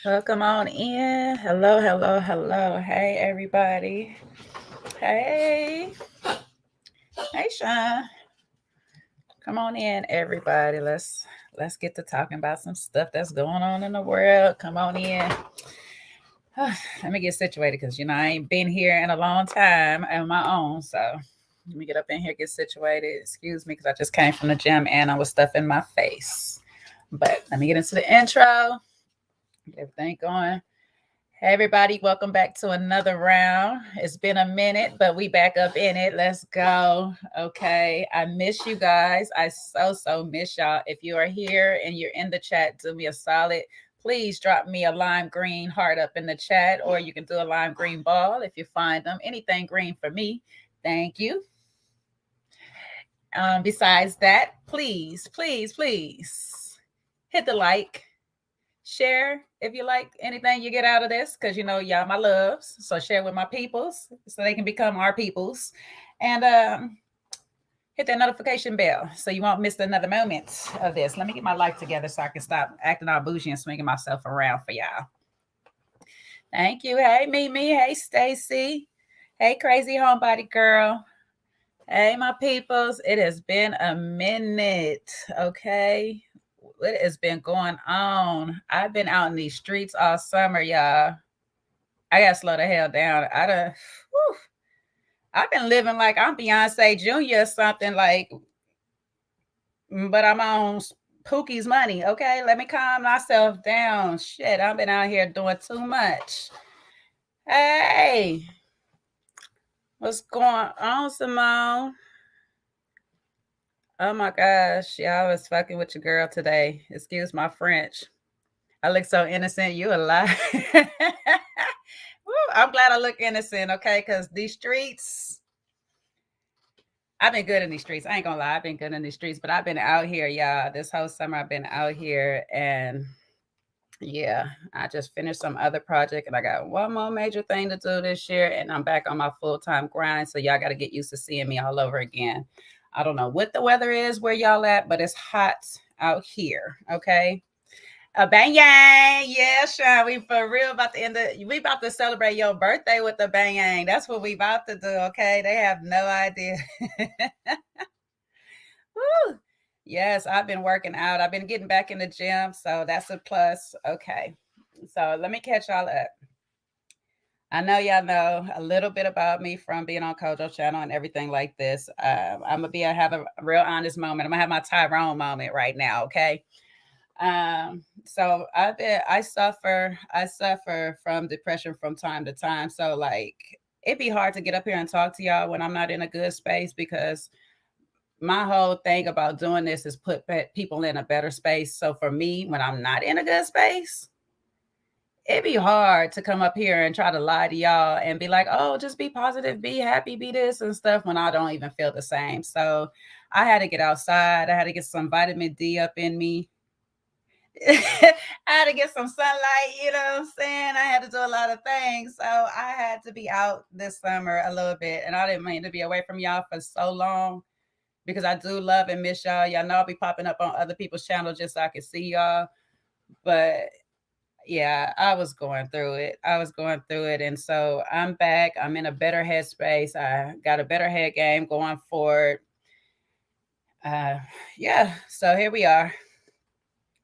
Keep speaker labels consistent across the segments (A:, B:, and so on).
A: Welcome on in. Hello, hello, hello. Hey, everybody. Hey, hey, Sean. Come on in, everybody. Let's get to talking about some stuff that's going on in the world. Come on in. Let me get situated because I ain't been here in a long time on my own. So let me get up in here, get situated. Excuse me, because I just came from the gym and I was stuffing my face. But let me get into the intro. Get everything going. Hey everybody, welcome back to another round. It's been a minute, but we back up in it. Let's go. Okay. I miss you guys. I so miss y'all. If you are here and you're in the chat, do me a solid. Please drop me a lime green heart up in the chat, or you can do a lime green ball if you find them. Anything green for me. Thank you. Besides that, please hit the like, share if you like anything you get out of this, because y'all my loves, so share with my peoples so they can become our peoples. And hit that notification bell so you won't miss another moment of this. Let me get my life together so I can stop acting all bougie and swinging myself around for y'all. Thank you. Hey Mimi. Hey Stacy. Hey crazy homebody girl. Hey my peoples, it has been a minute. Okay, what has been going on? I've been out in these streets all summer, y'all. I gotta slow the hell down. Whew, I've been living like I'm Beyonce Jr. or something like, but I'm on Pookie's money. Okay, let me calm myself down. Shit, I've been out here doing too much. Hey, what's going on, Simone? Oh my gosh, y'all was fucking with your girl today. Excuse my French. I look so innocent. You a lie. I'm glad I look innocent, okay? Because these streets, I've been good in these streets. I ain't gonna lie, I've been good in these streets, but I've been out here, y'all. This whole summer, I've been out here, and yeah, I just finished some other project, and I got one more major thing to do this year, and I'm back on my full time grind. So y'all got to get used to seeing me all over again. I don't know what the weather is where y'all at, but it's hot out here. Okay. A bang yang, yeah, Sean. We for real about to end the. We about to celebrate your birthday with the bang yang. That's what we about to do. Okay, they have no idea. Woo. Yes, I've been working out. I've been getting back in the gym, so that's a plus. Okay, so let me catch y'all up. I know y'all know a little bit about me from being on Kojo channel and everything like this. I'm gonna have a real honest moment. I'm gonna have my Tyrone moment right now. Okay. So I suffer from depression from time to time. So like it'd be hard to get up here and talk to y'all when I'm not in a good space, because my whole thing about doing this is put people in a better space. So for me, when I'm not in a good space, it'd be hard to come up here and try to lie to y'all and be like, oh, just be positive, be happy, be this and stuff, when I don't even feel the same. So I had to get outside. I had to get some vitamin D up in me. I had to get some sunlight, you know what I'm saying? I had to do a lot of things. So I had to be out this summer a little bit. And I didn't mean to be away from y'all for so long, because I do love and miss y'all. Y'all know I'll be popping up on other people's channels just so I can see y'all. But yeah, I was going through it. I was going through it. And so I'm back. I'm in a better headspace. I got a better head game going forward. Uh, yeah, so here we are.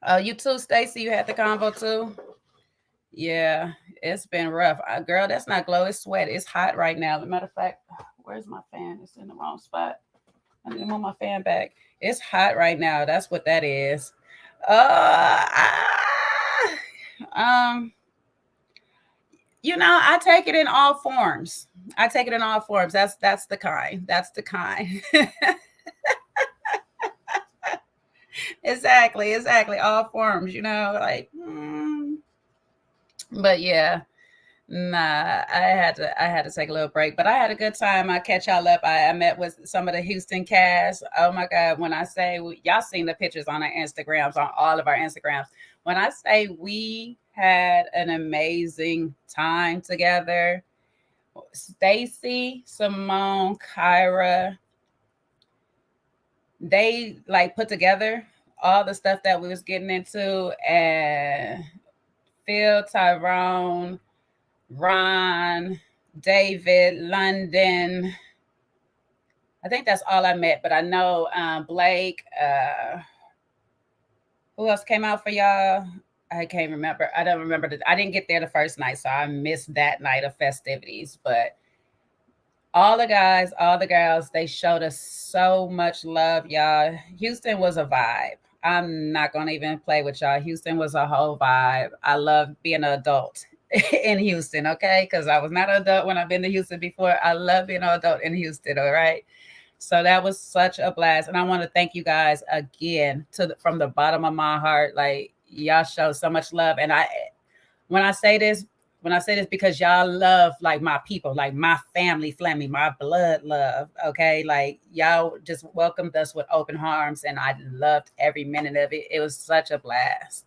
A: Oh, you too, Stacy. You had the convo too. Yeah, it's been rough. Girl, that's not glow. It's sweat. It's hot right now. As a matter of fact, where's my fan? It's in the wrong spot. I need to move my fan back. It's hot right now. That's what that is. Um, I take it in all forms. I take it in all forms. That's the kind. That's the kind. Exactly. All forms. Like. But yeah, nah, I had to take a little break, but I had a good time. I catch y'all up. I met with some of the Houston cast. Oh my God, when I say y'all seen the pictures on our Instagrams, on all of our Instagrams. When I say we had an amazing time together, Stacy, Simone, Kyra, they like put together all the stuff that we was getting into, and Phil, Tyrone, Ron, David, London. I think that's all I met, but I know Blake. Who else came out for y'all? I can't remember. I don't remember. I didn't get there the first night, so I missed that night of festivities. But all the guys, all the girls, they showed us so much love, y'all. Houston was a vibe. I'm not gonna even play with y'all. Houston was a whole vibe. I love being an adult in Houston, okay? Because I was not an adult when I've been to Houston before. I love being an adult in Houston, all right? So that was such a blast, and I want to thank you guys again from the bottom of my heart. Like y'all show so much love, and when I say this, because y'all love like my people, like my family, my blood love. Okay, like y'all just welcomed us with open arms, and I loved every minute of it. It was such a blast.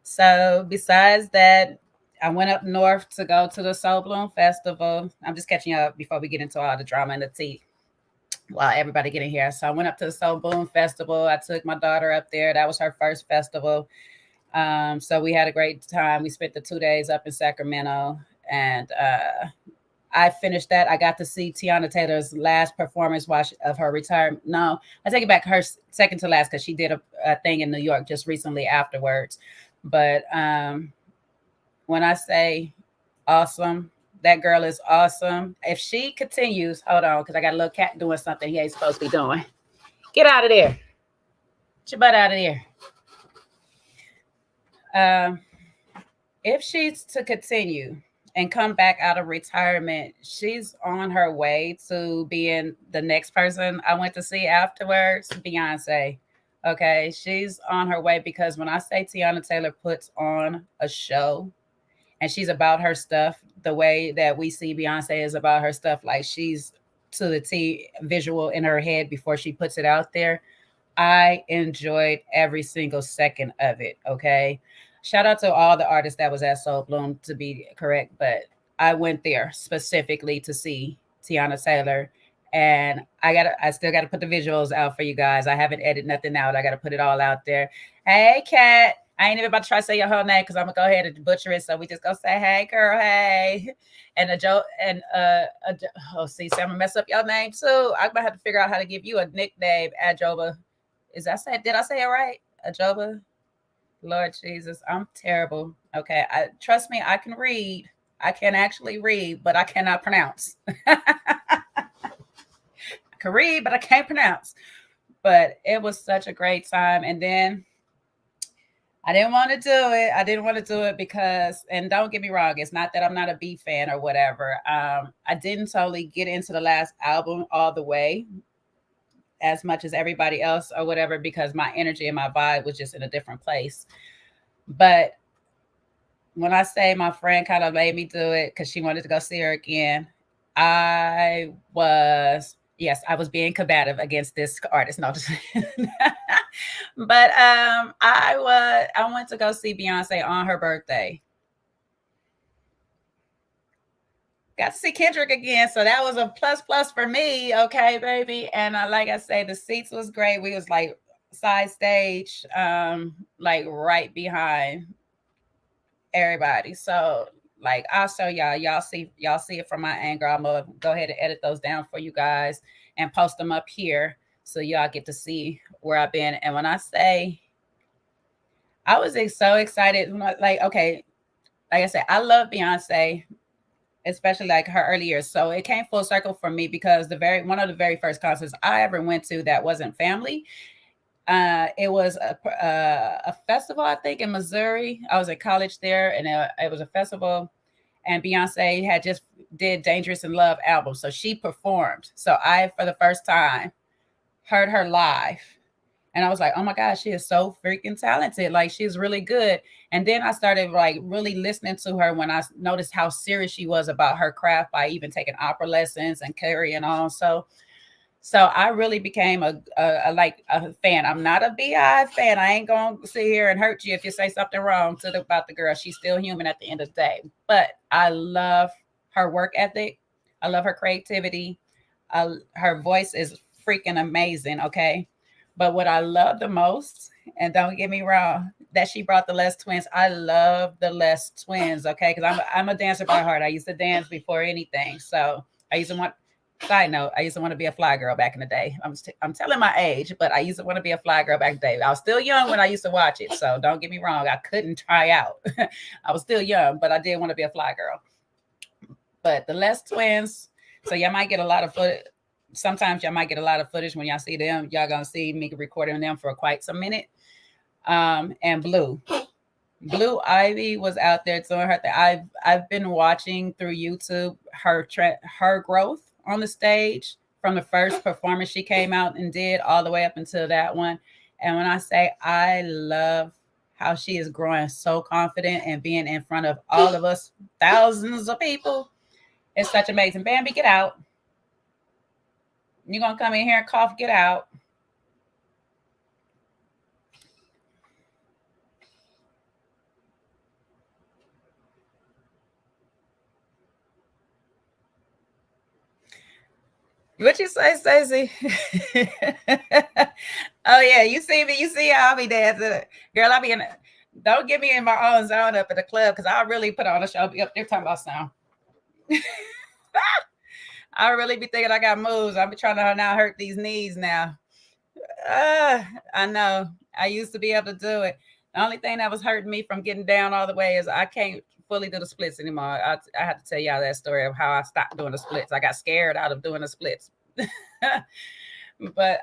A: So besides that, I went up north to go to the Soul Bloom Festival. I'm just catching up before we get into all the drama and the tea while everybody getting here. So I went up to the Soul Boom Festival. I took my daughter up there. That was her first festival. So we had a great time. We spent the 2 days up in Sacramento, and I finished that. I got to see Tiana Taylor's last performance watch of her retirement. No, I take it back. Her second to last, because she did a thing in New York just recently afterwards. But when I say awesome, that girl is awesome. If she continues, hold on, because I got a little cat doing something he ain't supposed to be doing. Get out of there. Get your butt out of there. Um, if she's to continue and come back out of retirement, she's on her way to being the next person I went to see afterwards, Beyonce. Okay, she's on her way, because when I say Tiana Taylor puts on a show and she's about her stuff, the way that we see Beyonce is about her stuff, like she's to the T visual in her head before she puts it out there. I enjoyed every single second of it. Okay. Shout out to all the artists that was at Soul Bloom, to be correct, but I went there specifically to see Tiana Taylor. And I still gotta put the visuals out for you guys. I haven't edited nothing out. I gotta put it all out there. Hey Kat. I ain't even about to try to say your whole name, because I'm gonna go ahead and butcher it. So we just gonna say, hey girl, hey. And a Joe and oh, see, so I'm gonna mess up your name too. I'm gonna have to figure out how to give you a nickname, Ajoba. Did I say it right? Ajoba? Lord Jesus, I'm terrible. Okay, trust me, I can read. I can actually read, but I cannot pronounce. I can read, but I can't pronounce. But it was such a great time. And then I didn't want to do it. I didn't want to do it because, and don't get me wrong, it's not that I'm not a B fan or whatever. I didn't totally get into the last album all the way as much as everybody else or whatever, because my energy and my vibe was just in a different place. But when I say my friend kind of made me do it because she wanted to go see her again, I was, yes, I was being combative against this artist. No, just but I went to go see Beyonce on her birthday. Got to see Kendrick again, so that was a plus for me. Okay, baby. And like I say, the seats was great. We was like side stage, like right behind everybody. So like I'll show y'all. Y'all see it from my angle. I'm gonna go ahead and edit those down for you guys and post them up here so y'all get to see where I've been. And when I say I was so excited, like okay, like I said, I love Beyonce, especially like her early years. So it came full circle for me, because one of the very first concerts I ever went to that wasn't family. It was a festival, I think, in Missouri. I was at college there, and it was a festival. And Beyonce had just did "Dangerous in Love" album, so she performed. So I, for the first time, heard her live, and I was like, "Oh my gosh, she is so freaking talented! Like she's really good." And then I started like really listening to her when I noticed how serious she was about her craft by even taking opera lessons and carrying on. So I really became a fan. I'm not a Bi fan. I ain't gonna sit here and hurt you if you say something wrong about the girl. She's still human at the end of the day. But I love her work ethic. I love her creativity. Her voice is freaking amazing. Okay, but what I love the most, and don't get me wrong, that she brought the Les twins. I love the Les twins, okay? Because I'm a dancer by heart. I used to dance before anything. So I used to want, side note, I used to want to be a fly girl back in the day. I'm telling my age, but I used to want to be a fly girl back in the day. I was still young when I used to watch it. So don't get me wrong. I couldn't try out. I was still young, but I did want to be a fly girl. But the Les twins, so y'all might get a lot of footage. Sometimes y'all might get a lot of footage when y'all see them. Y'all gonna see me recording them for quite some minute. And Blue Ivy was out there doing her thing. I've been watching through YouTube her growth on the stage from the first performance she came out and did all the way up until that one. And when I say I love how she is growing so confident and being in front of all of us, thousands of people, it's such amazing. Bambi, get out. You're gonna come in here and cough, get out. What you say, Stacey? Oh yeah, you see me. You see how I be dancing, girl. I be in. Don't get me in my own zone up at the club because I really put on a show. I'll be up there talking about sound. I really be thinking I got moves. I be trying to now hurt these knees now. I know. I used to be able to do it. The only thing that was hurting me from getting down all the way is I can't fully do the splits anymore. I have to tell y'all that story of how I stopped doing the splits. I got scared out of doing the splits. But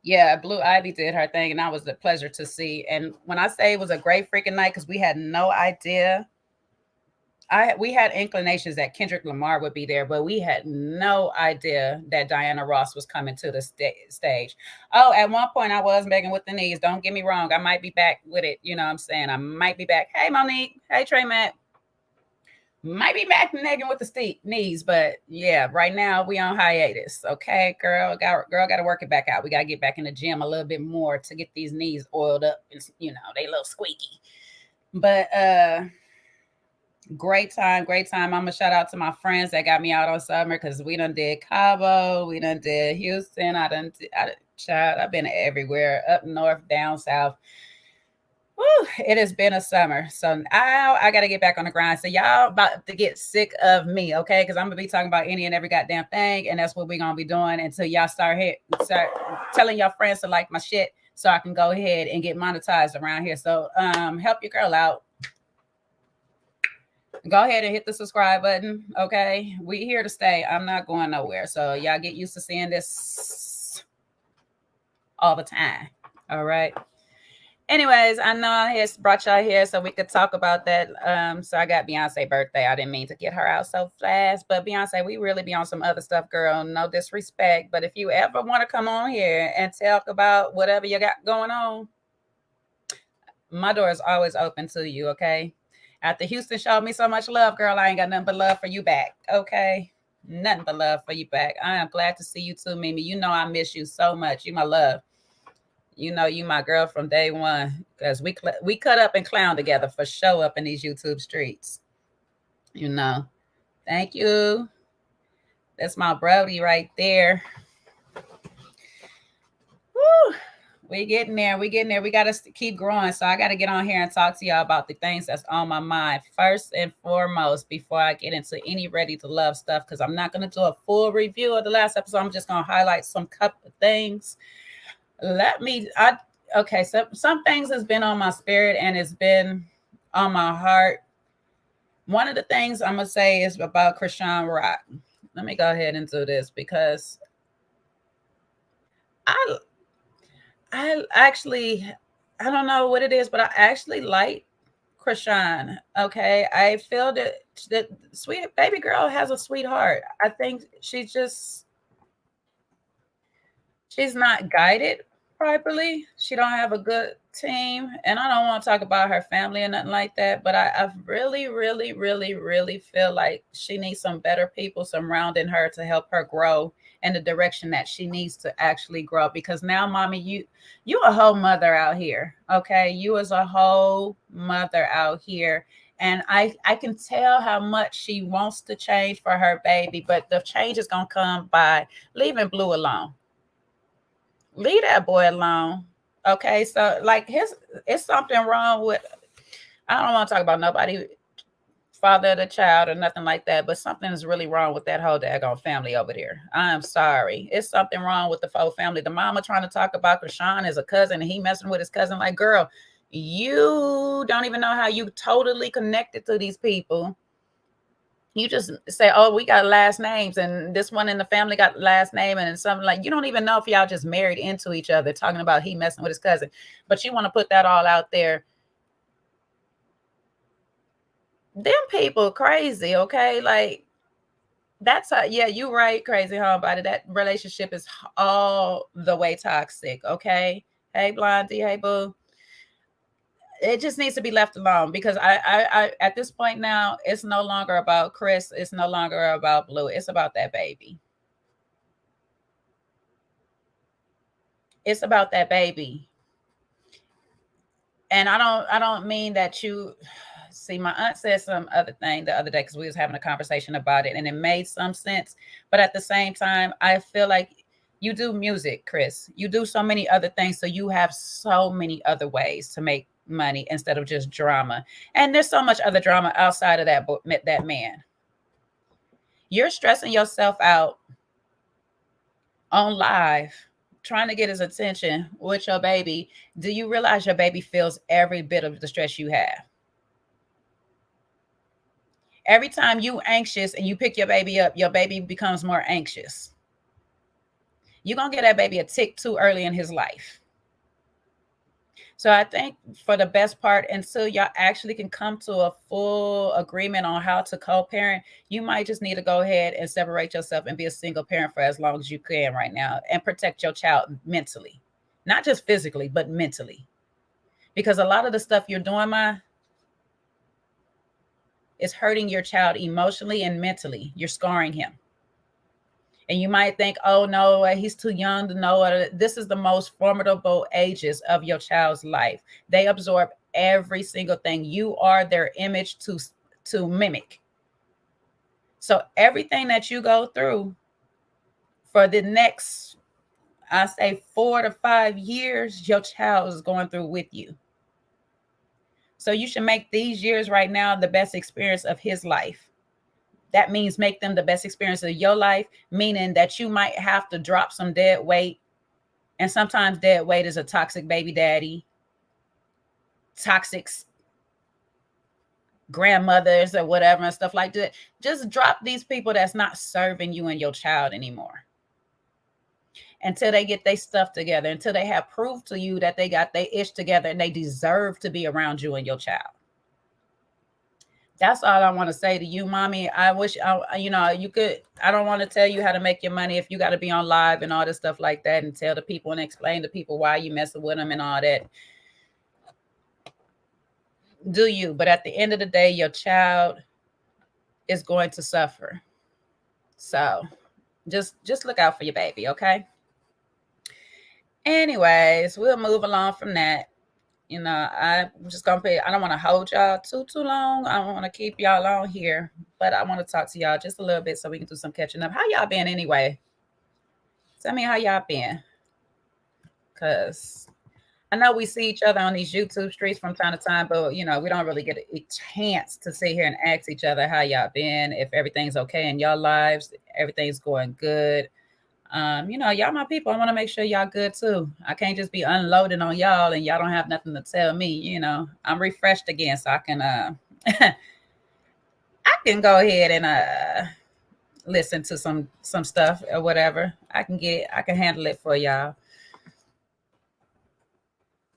A: yeah, Blue Ivy did her thing, and that was a pleasure to see. And when I say it was a great freaking night, because we had no idea. We had inclinations that Kendrick Lamar would be there, but we had no idea that Diana Ross was coming to the stage. Oh, at one point I was begging with the knees. Don't get me wrong. I might be back with it. You know what I'm saying? I might be back. Hey, Monique. Hey, Trey Matt. Might be back nagging with the knees, but yeah, right now we on hiatus. Okay, girl got to work it back out. We got to get back in the gym a little bit more to get these knees oiled up. And, they a little squeaky. But great time. I'm gonna shout out to my friends that got me out on summer because we done did Cabo, we done did Houston. I've been everywhere, up north, down south. Woo, it has been a summer. So now I got to get back on the grind. So y'all about to get sick of me, okay? Because I'm going to be talking about any and every goddamn thing. And that's what we're going to be doing until y'all start telling your friends to like my shit so I can go ahead and get monetized around here. So help your girl out. Go ahead and hit the subscribe button, okay? We here to stay. I'm not going nowhere. So y'all get used to seeing this all the time, all right? Anyways, I know I brought y'all here so we could talk about that. So I got Beyonce birthday. I didn't mean to get her out so fast, but Beyonce, we really be on some other stuff, girl. No disrespect, but if you ever want to come on here and talk about whatever you got going on, my door is always open to you, okay? After Houston showed me so much love, girl, I ain't got nothing but love for you back, okay? Nothing but love for you back. I am glad to see you too, Mimi. You know I miss you so much. You my love. You know you my girl from day one because we cut up and clown together for show up in these YouTube streets. You know. Thank you. That's my Brody right there. Woo. We getting there. We got to keep growing. So I got to get on here and talk to y'all about the things that's on my mind first and foremost before I get into any ready to love stuff because I'm not going to do a full review of the last episode. I'm just going to highlight some couple of things. Okay, so some things has been on my spirit and it's been on my heart. One of the things I'm gonna say is about Chrisean Rock. Let me go ahead and do this because I actually I don't know what it is, but I actually like Chrisean. Okay, I feel that sweet baby girl has a sweetheart. I think she's not guided properly. She don't have a good team. And I don't want to talk about her family or nothing like that. But I really, really, really, really feel like she needs some better people surrounding her to help her grow in the direction that she needs to actually grow. Because now, mommy, you a whole mother out here. Okay. You as a whole mother out here. And I can tell how much she wants to change for her baby, but the change is going to come by leaving Blue alone. Leave that boy alone. Okay, so like his it's something wrong with, I don't want to talk about nobody father of the child or nothing like that, but something is really wrong with that whole daggone family over there. I'm sorry. It's something wrong with the whole family. The mama trying to talk about Chrisean as a cousin and he messing with his cousin. Like, girl, you don't even know how you totally connected to these people. You just say, oh, we got last names, and this one in the family got last name, and something like you don't even know if y'all just married into each other, talking about he messing with his cousin. But you want to put that all out there. Them people crazy, okay? Like that's how, yeah, you right, crazy homebody. That relationship is all the way toxic, okay? Hey, Blondie, hey, boo. It just needs to be left alone because I at this point now, it's no longer about Chris. It's no longer about Blue. It's about that baby. It's about that baby. And I don't mean that you see, my aunt said some other thing the other day because we was having a conversation about it and it made some sense. But at the same time, I feel like you do music, Chris. You do so many other things. So you have so many other ways to make money instead of just drama. And there's so much other drama outside of that man. You're stressing yourself out on live trying to get his attention with your baby. Do you realize your baby feels every bit of the stress you have? Every time you anxious and you pick your baby up, your baby becomes more anxious. You're going to get that baby a tick too early in his life. So I think for the best part, until y'all actually can come to a full agreement on how to co-parent, you might just need to go ahead and separate yourself and be a single parent for as long as you can right now and protect your child mentally, not just physically, but mentally. Because a lot of the stuff you're doing, is hurting your child emotionally and mentally. You're scarring him. And you might think, oh no, he's too young to know. This is the most formidable ages of your child's life. They absorb every single thing. You are their image to mimic. So everything that you go through for the next, I say 4 to 5 years, your child is going through with you. So you should make these years right now the best experience of his life. That means make them the best experience of your life, meaning that you might have to drop some dead weight. And sometimes dead weight is a toxic baby daddy, toxic grandmothers or whatever and stuff like that. Just drop these people that's not serving you and your child anymore until they get their stuff together, until they have proof to you that they got their ish together and they deserve to be around you and your child. That's all I want to say to you, mommy. I wish, you could, I don't want to tell you how to make your money if you got to be on live and all this stuff like that and tell the people and explain to people why you messing with them and all that. Do you? But at the end of the day, your child is going to suffer. So just look out for your baby, okay? Anyways, we'll move along from that. I'm just gonna pay. I don't want to hold y'all too long. I don't want to keep y'all on here, but I want to talk to y'all just a little bit so we can do some catching up. How y'all been anyway? Tell me how y'all been, cause I know we see each other on these YouTube streets from time to time, but we don't really get a chance to sit here and ask each other how y'all been, if everything's okay in y'all lives, everything's going good. Y'all my people. I want to make sure y'all good too. I can't just be unloading on y'all and y'all don't have nothing to tell me. I'm refreshed again, so I can I can go ahead and listen to some stuff or whatever. I can handle it for y'all.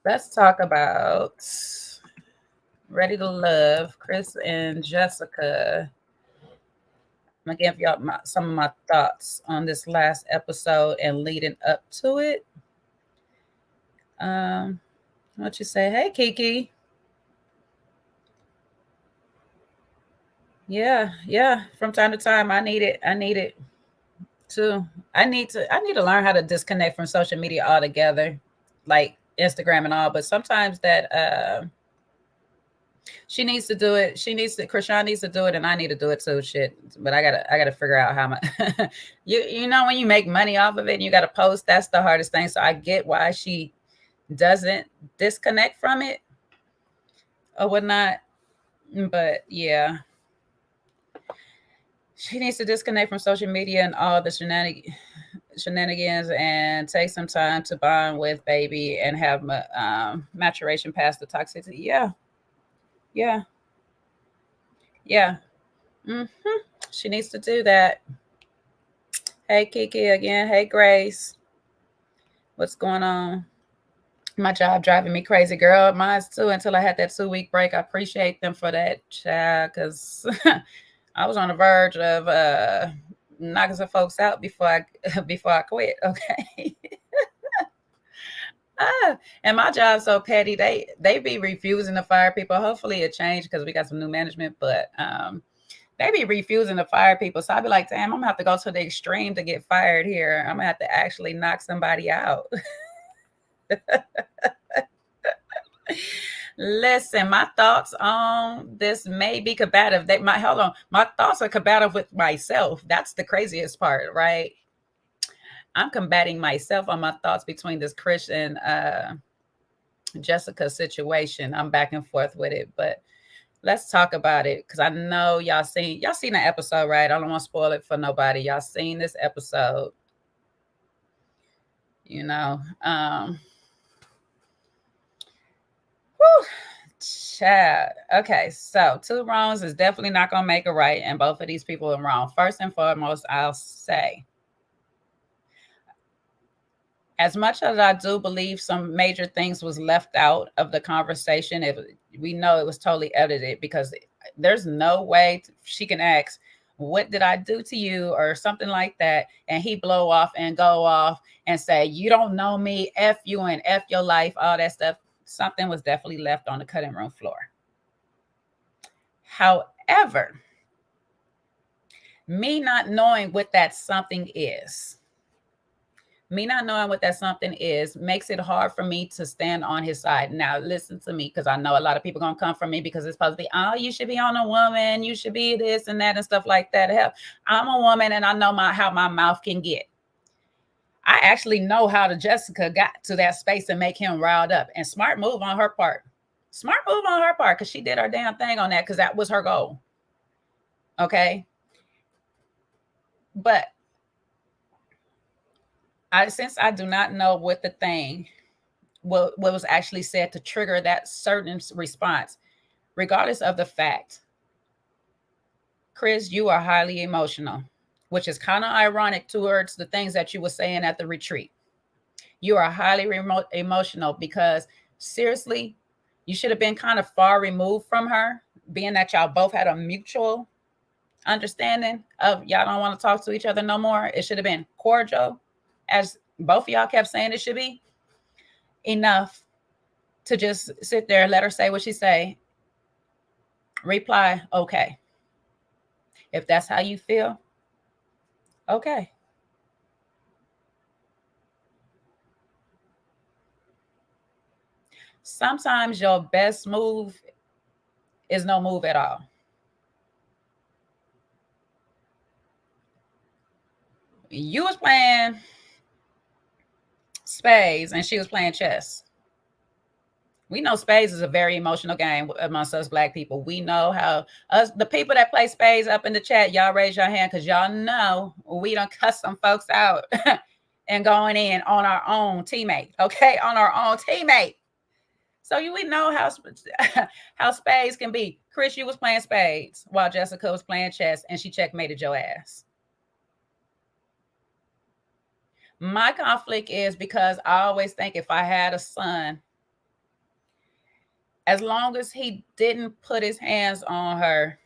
A: Let's talk about Ready to Love, Chris and Jessica. I'm gonna give y'all some of my thoughts on this last episode and leading up to it. What you say? Hey, Kiki. Yeah. From time to time, I need it. Too. I need to learn how to disconnect from social media altogether, like Instagram and all. But sometimes that she needs to do it. Chrisean needs to do it, and I need to do it too. Shit. But I gotta figure out how much. you know when you make money off of it, and you gotta post. That's the hardest thing. So I get why she doesn't disconnect from it or whatnot. But yeah, she needs to disconnect from social media and all the shenanigans and take some time to bond with baby and have maturation past the toxicity. Yeah, yeah, yeah. Hmm. She needs to do that. Hey, Kiki again. Hey, Grace. What's going on? My job driving me crazy, girl. Mine's too. Until I had that 2 week break, I appreciate them for that, child. Cause I was on the verge of knocking some folks out before I before I quit. Okay. And my job's so petty. They be refusing to fire people. Hopefully it changed because we got some new management, but they be refusing to fire people. So I'd be like, damn, I'm gonna have to go to the extreme to get fired here. I'm gonna have to actually knock somebody out. Listen, my thoughts on this may be combative. They my hold on. My thoughts are combative with myself. That's the craziest part, right? I'm combating myself on my thoughts between this Chrisean Jessica situation. I'm back and forth with it, but let's talk about it because I know y'all seen the episode, right? I don't want to spoil it for nobody. Y'all seen this episode, you know. Whew, Chad. Okay, so two wrongs is definitely not gonna make a right, and both of these people are wrong. First and foremost, I'll say, as much as I do believe some major things was left out of the conversation, we know it was totally edited because there's no way she can ask, "What did I do to you?" or something like that, and he blow off and go off and say, "You don't know me, f you and f your life," all that stuff. Something was definitely left on the cutting room floor. However, me not knowing what that something is, me not knowing what that something is makes it hard for me to stand on his side. Now, listen to me, because I know a lot of people gonna come from me because it's supposed to be, oh, you should be on a woman, you should be this and that and stuff like that. Hell, I'm a woman and I know how my mouth can get. I actually know how the Jessica got to that space and make him riled up. And smart move on her part. Smart move on her part because she did her damn thing on that because that was her goal. Okay. But since I do not know what the thing, what was actually said to trigger that certain response, regardless of the fact, Chris, you are highly emotional, which is kind of ironic towards the things that you were saying at the retreat. You are highly emotional because seriously, you should have been kind of far removed from her, being that y'all both had a mutual understanding of y'all don't want to talk to each other no more. It should have been cordial, as both of y'all kept saying it should be, enough to just sit there, let her say what she say, reply, okay. If that's how you feel, okay. Sometimes your best move is no move at all. You was playing spades and she was playing chess. We know spades is a very emotional game amongst us black people. We know how us, the people that play spades, up in the chat, y'all raise your hand because y'all know we done cuss some folks out and going in on our own teammate. Okay, on our own teammate. So we know how how spades can be. Chris, you was playing spades while Jessica was playing chess, and she checkmated your ass. My conflict is because I always think if I had a son, as long as he didn't put his hands on her,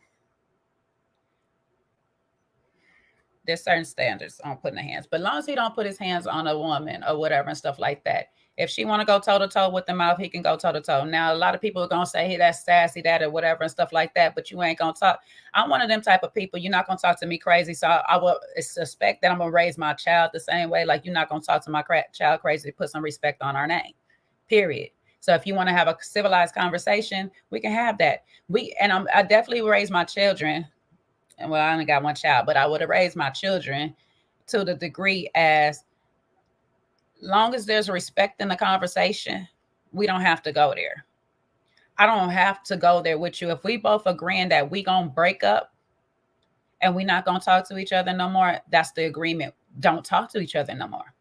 A: there's certain standards on putting the hands, but as long as he don't put his hands on a woman or whatever and stuff like that, if she want to go toe to toe with the mouth, he can go toe to toe. Now, a lot of people are gonna say, "Hey, that's sassy, that or whatever and stuff like that," but you ain't gonna talk. I'm one of them type of people. You're not gonna talk to me crazy, so I will suspect that I'm gonna raise my child the same way. Like, you're not gonna talk to my child crazy. Put some respect on our name. Period. So if you want to have a civilized conversation, we can have that. I definitely raise my children. And well, I only got one child, but I would have raised my children to the degree as Long as there's respect in the conversation, we don't have to go there. I don't have to go there with you. If we both agreeing that we gonna break up and we not gonna talk to each other no more, that's the agreement. Don't talk to each other no more.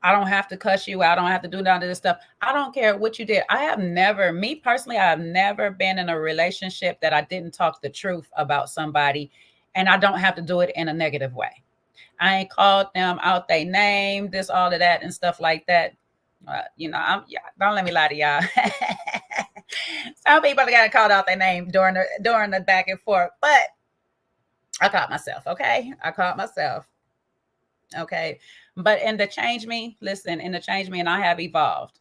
A: I don't have to cuss you out. I don't have to do none of this stuff. I don't care what you did. I have never, me personally, I have never been in a relationship that I didn't talk the truth about somebody, and I don't have to do it in a negative way. I ain't called them out their name, this, all of that, and stuff like that. Don't let me lie to y'all. Some people got called out their name during the back and forth, but I caught myself. Okay, I caught myself. Okay, but in the change me, listen, in the change me, and I have evolved.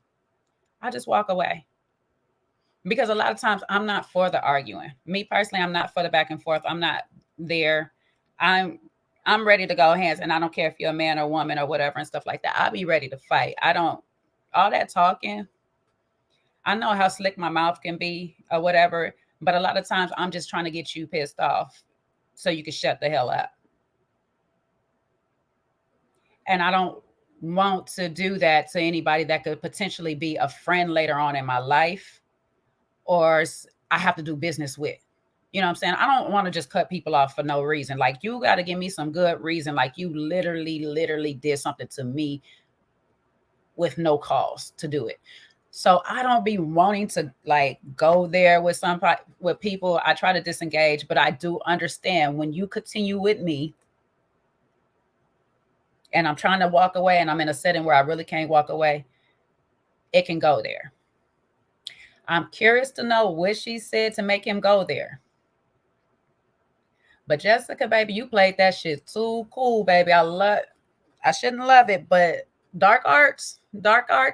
A: I just walk away because a lot of times I'm not for the arguing. Me personally, I'm not for the back and forth. I'm not there. I'm ready to go hands, and I don't care if you're a man or woman or whatever and stuff like that. I'll be ready to fight. I don't all that talking. I know how slick my mouth can be or whatever, but a lot of times I'm just trying to get you pissed off so you can shut the hell up. And I don't want to do that to anybody that could potentially be a friend later on in my life or I have to do business with. You know what I'm saying? I don't want to just cut people off for no reason. Like, you got to give me some good reason. Like, you literally did something to me with no cause to do it. So I don't be wanting to like go there with people. I try to disengage, but I do understand when you continue with me and I'm trying to walk away and I'm in a setting where I really can't walk away, it can go there. I'm curious to know what she said to make him go there. But Jessica, baby, you played that shit too cool, baby. I shouldn't love it, but dark arts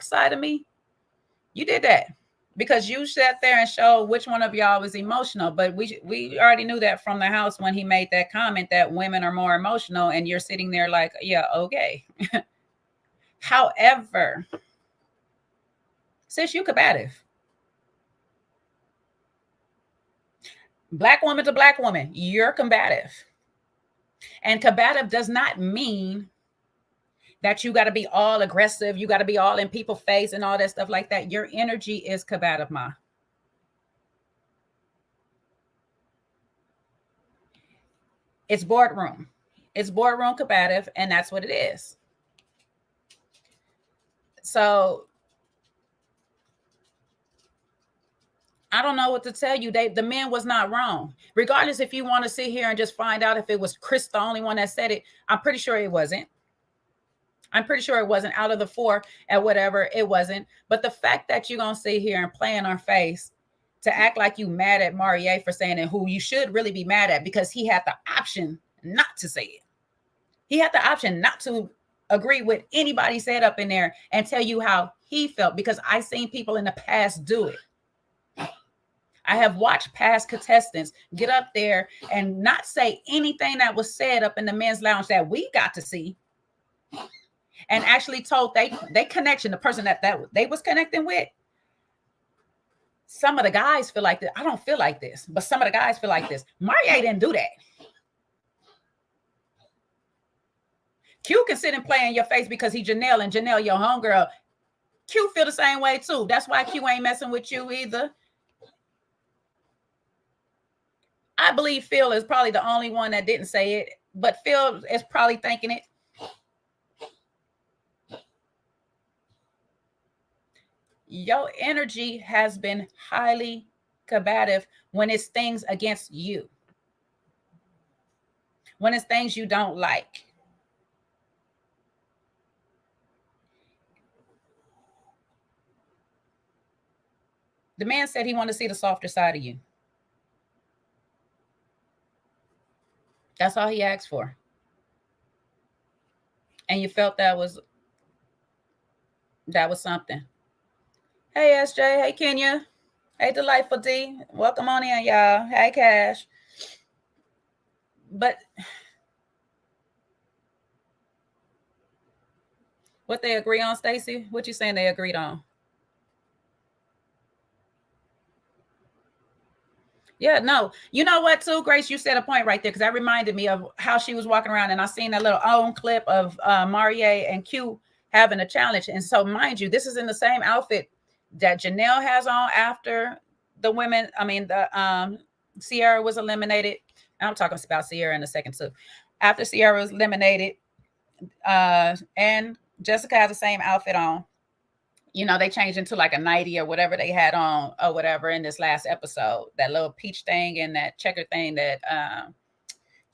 A: side of me, you did that. Because you sat there and showed which one of y'all was emotional. But we already knew that from the house when he made that comment that women are more emotional, and you're sitting there like, yeah, okay. However, sis, you combative. Black woman to black woman, you're combative. And combative does not mean that you got to be all aggressive. You got to be all in people's face and all that stuff like that. Your energy is combative, ma. It's boardroom. It's boardroom combative, and that's what it is. So I don't know what to tell you. The man was not wrong. Regardless if you want to sit here and just find out if it was Chris the only one that said it, I'm pretty sure it wasn't. I'm pretty sure it wasn't. Out of the 4 and whatever, it wasn't. But the fact that you're going to sit here and play in our face to act like you mad at Marie for saying it, who you should really be mad at because he had the option not to say it. He had the option not to agree with anybody said up in there and tell you how he felt, because I've seen people in the past do it. I have watched past contestants get up there and not say anything that was said up in the men's lounge that we got to see, and actually told they connection, the person that they was connecting with. Some of the guys feel like this. I don't feel like this, but some of the guys feel like this. Marie didn't do that. Q can sit and play in your face because he Janelle, and Janelle, your homegirl. Q feel the same way too. That's why Q ain't messing with you either. I believe Phil is probably the only one that didn't say it, but Phil is probably thinking it. Your energy has been highly combative when it's things against you, when it's things you don't like. The man said he wanted to see the softer side of you. That's all he asked for. And you felt that was something. Hey, SJ. Hey, Kenya. Hey, Delightful D. Welcome on in, y'all. Hey, Cash. But what they agree on, Stacey? What you saying they agreed on? Yeah, no. You know what, too, Grace? You said a point right there, because that reminded me of how she was walking around, and I seen that little own clip of Marie and Q having a challenge. And so, mind you, this is in the same outfit that Janelle has on after the women. I mean, the Sierra was eliminated. I'm talking about Sierra in a second too. After Sierra was eliminated, and Jessica has the same outfit on. They changed into like a nightie or whatever they had on or whatever in this last episode. That little peach thing and that checker thing that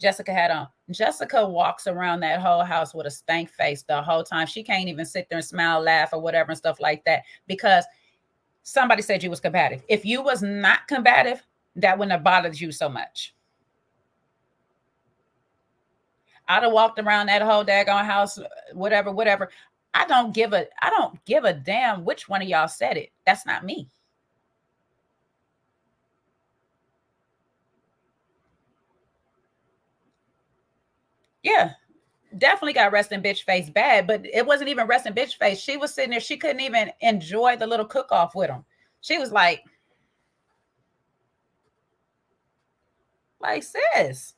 A: Jessica had on. Jessica walks around that whole house with a stank face the whole time. She can't even sit there and smile, laugh, or whatever and stuff like that because somebody said you was combative. If you was not combative, that wouldn't have bothered you so much. I'd have walked around that whole daggone house, whatever. I don't give a damn which one of y'all said it. That's not me. Yeah, definitely got resting bitch face bad, but it wasn't even resting bitch face. She was sitting there. She couldn't even enjoy the little cook off with him. She was like, sis,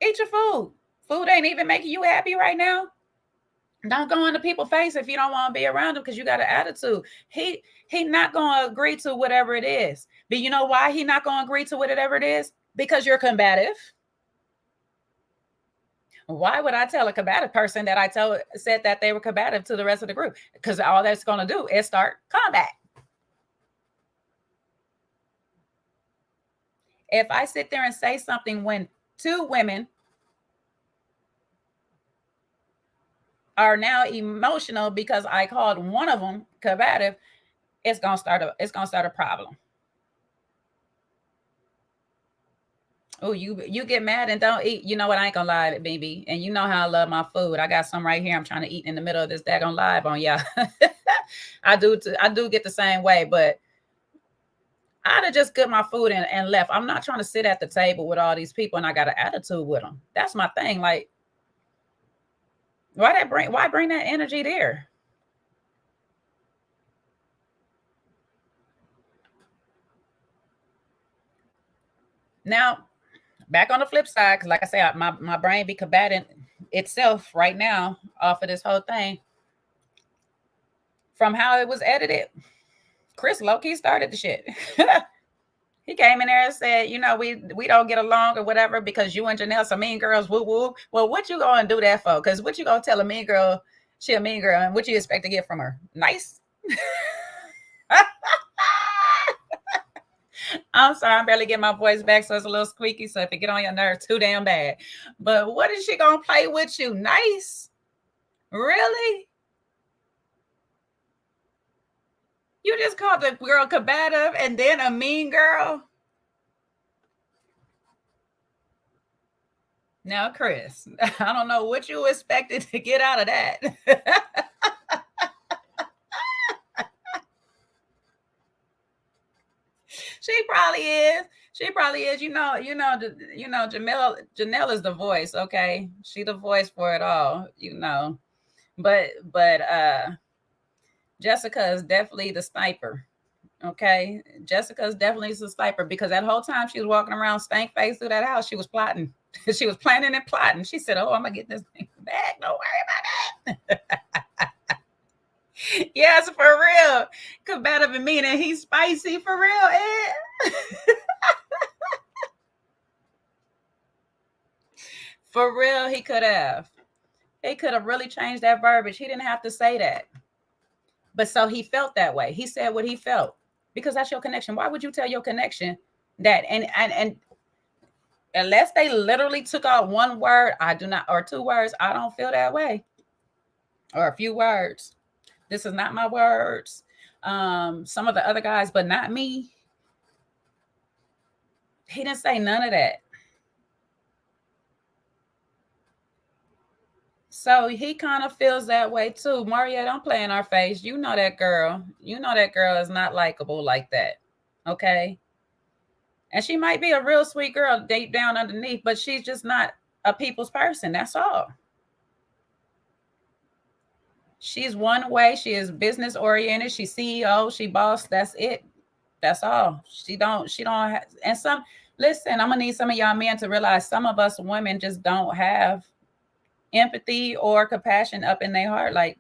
A: eat your food. Food ain't even making you happy right now. Don't go into people's face if you don't want to be around them because you got an attitude. He not going to agree to whatever it is. But you know why he not going to agree to whatever it is? Because you're combative. Why would I tell a combative person that said that they were combative to the rest of the group? Because all that's going to do is start combat. If I sit there and say something when two women are now emotional because I called one of them combative, it's gonna start a problem. Oh, you get mad and don't eat. You know what? I ain't gonna lie, baby. And you know how I love my food. I got some right here. I'm trying to eat in the middle of this daggone live on y'all. I do get the same way, but I'd have just got my food and left. I'm not trying to sit at the table with all these people and I got an attitude with them. That's my thing. Like, why bring that energy there? Now, back on the flip side, because like I said, my brain be combating itself right now off of this whole thing. From how it was edited, Chris low-key started the shit. He came in there and said, we don't get along or whatever because you and Janelle some mean girls, woo woo. Well, what you gonna do that for? Because what you gonna tell a mean girl she a mean girl and what you expect to get from her? Nice. I'm sorry, I'm barely getting my voice back, so it's a little squeaky. So if it get on your nerves too damn bad. But what is she gonna play with you? Nice? Really? You just called the girl combative and then a mean girl? Now, Chris, I don't know what you expected to get out of that. She probably is. Janelle is the voice, okay? She the voice for it all, But Jessica is definitely the sniper. Okay. Jessica is definitely the sniper because that whole time she was walking around stank face through that house, she was plotting. She was planning and plotting. She said, "Oh, I'm gonna get this thing back. Don't worry about that." Yes, for real. Combative and mean, and he's spicy for real. For real, he could have. He could have really changed that verbiage. He didn't have to say that. But so he felt that way. He said what he felt because that's your connection. Why would you tell your connection that? And unless they literally took out one word, I do not, or two words, I don't feel that way. Or a few words. This is not my words. Some of the other guys, but not me. He didn't say none of that. So he kind of feels that way too. Maria, don't play in our face. You know that girl. You know that girl is not likable like that. Okay. And she might be a real sweet girl deep down underneath, but she's just not a people's person. That's all. She's one way. She is business oriented. She's CEO. She boss. That's it. That's all. She don't. And listen, I'm gonna need some of y'all men to realize some of us women just don't have empathy or compassion up in their heart. Like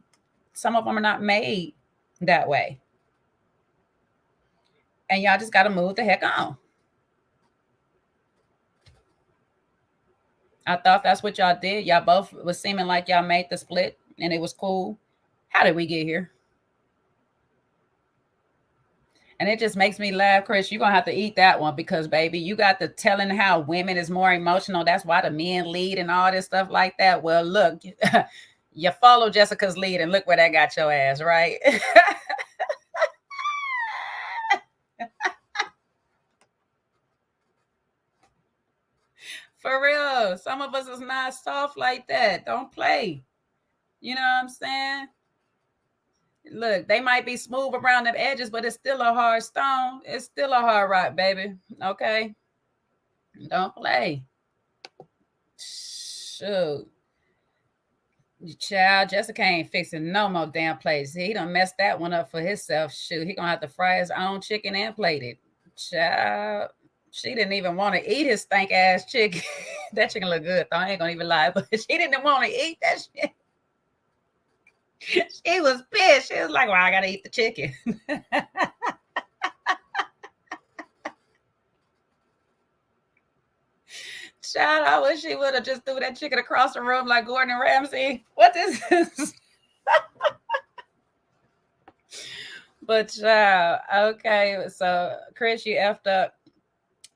A: Some of them are not made that way. And y'all just got to move the heck on. I thought that's what y'all did. Y'all both was seeming like y'all made the split and it was cool. How did we get here? And it just makes me laugh, Chris. You're gonna have to eat that one because baby, you got the telling how women is more emotional. That's why the men lead and all this stuff like that. Well, look, you follow Jessica's lead and look where that got your ass, right? For real. Some of us is not soft like that. Don't play. You know what I'm saying? Look, they might be smooth around the edges, but it's still a hard stone. It's still a hard rock, baby. Okay? Don't play. Shoot. Child, Jessica ain't fixing no more damn plates. He done messed that one up for himself. Shoot, he gonna have to fry his own chicken and plate it. Child, she didn't even want to eat his stank ass chicken. That chicken look good though. I ain't gonna even lie, but she didn't want to eat that shit. She was pissed. She was like, "Well, I gotta eat the chicken." Child, I wish she would have just threw that chicken across the room like Gordon Ramsay. What is this? But child, okay. So Chris, you effed up,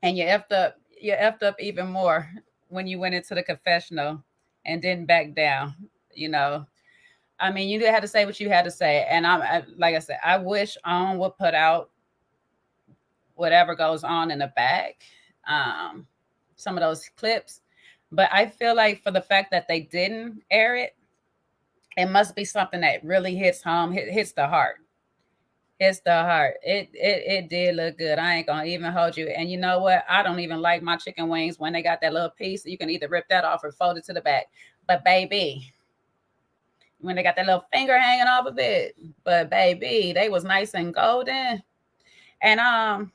A: and you effed up even more when you went into the confessional and didn't back down. You know, I mean, you had to say what you had to say, and like I said, I wish On would put out whatever goes on in the back, some of those clips. But I feel like for the fact that they didn't air it, it must be something that really hits home, hits the heart. It's the heart. It did look good. I ain't gonna even hold you. And you know what? I don't even like my chicken wings when they got that little piece. You can either rip that off or fold it to the back. But baby, when they got that little finger hanging off of it, but baby, they was nice and golden. And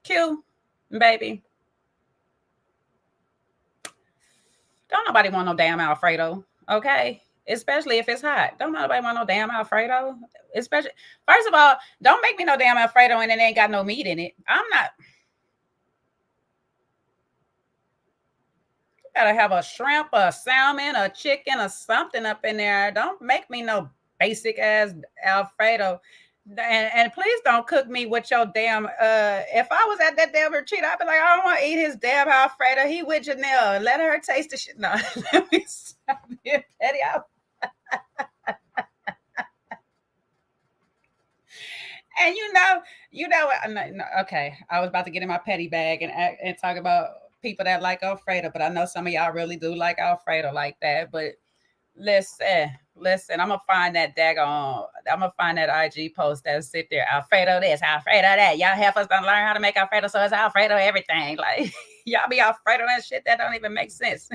A: Q, baby, don't nobody want no damn Alfredo, okay? Especially if it's hot. Don't nobody want no damn Alfredo. Especially, first of all, don't make me no damn Alfredo and it ain't got no meat in it. I'm not. You gotta have a shrimp, a salmon, a chicken, or something up in there. Don't make me no basic ass Alfredo. And please don't cook me with your damn if I was at that damn retreat, I'd be like, I don't want to eat his damn Alfredo. He with Janelle. Let her taste the shit. No, let me stop being petty. And okay. I was about to get in my petty bag and talk about people that like Alfredo, but I know some of y'all really do like Alfredo like that. But listen, I'm gonna find that daggone. I'm gonna find that IG post that sit there. Alfredo this, Alfredo that. Y'all help us to learn how to make Alfredo, so it's Alfredo everything. Like y'all be Alfredo and shit that don't even make sense.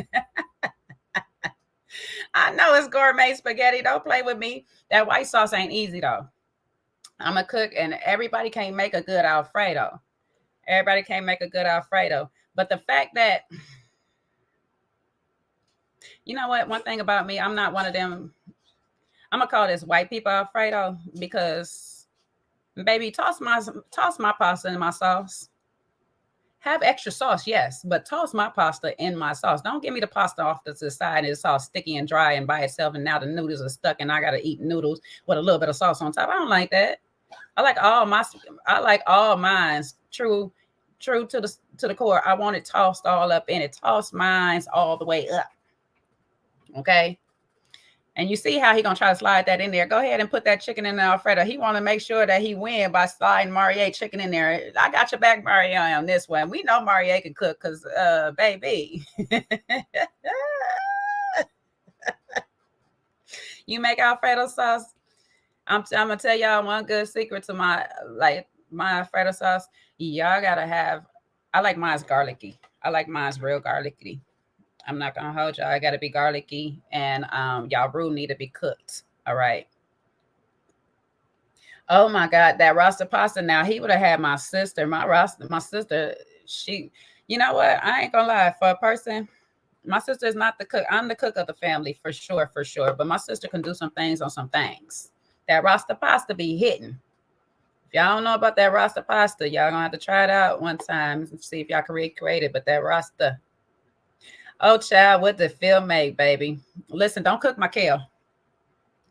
A: I know it's gourmet spaghetti. Don't play with me. That white sauce ain't easy though. I'm a cook, and everybody can't make a good Alfredo. Everybody can't make a good Alfredo. But the fact that you know what, one thing about me, I'm not one of them. I'm gonna call this white people Alfredo because baby, toss my pasta in my sauce. Have extra sauce, yes, but toss my pasta in my sauce. Don't give me the pasta off to the side and it's all sticky and dry and by itself, and now the noodles are stuck and I gotta eat noodles with a little bit of sauce on top. I don't like that. I like all mines true to the core. I want it tossed all up in it. Toss mines all the way up. Okay. And you see how he gonna try to slide that in there. Go ahead and put that chicken in there, Alfredo. He want to make sure that he win by sliding Marie chicken in there. I got your back, Marie, on this one. We know Marie can cook because, baby, you make Alfredo sauce. I'm gonna tell y'all one good secret to my Alfredo sauce. Y'all gotta have. I like mine's garlicky. I like mine's real garlicky. I'm not gonna hold y'all. I gotta be garlicky, and y'all roux need to be cooked. All right. Oh my God, that roster pasta. Now he would have had my sister. My sister. She. You know what? I ain't gonna lie. For a person, my sister is not the cook. I'm the cook of the family for sure, for sure. But my sister can do some things on some things. That Rasta pasta be hitting. If y'all don't know about that Rasta pasta, y'all gonna have to try it out one time and see if y'all can recreate it. But that Rasta, oh child, what did Phil make, baby? Listen, don't cook my kale.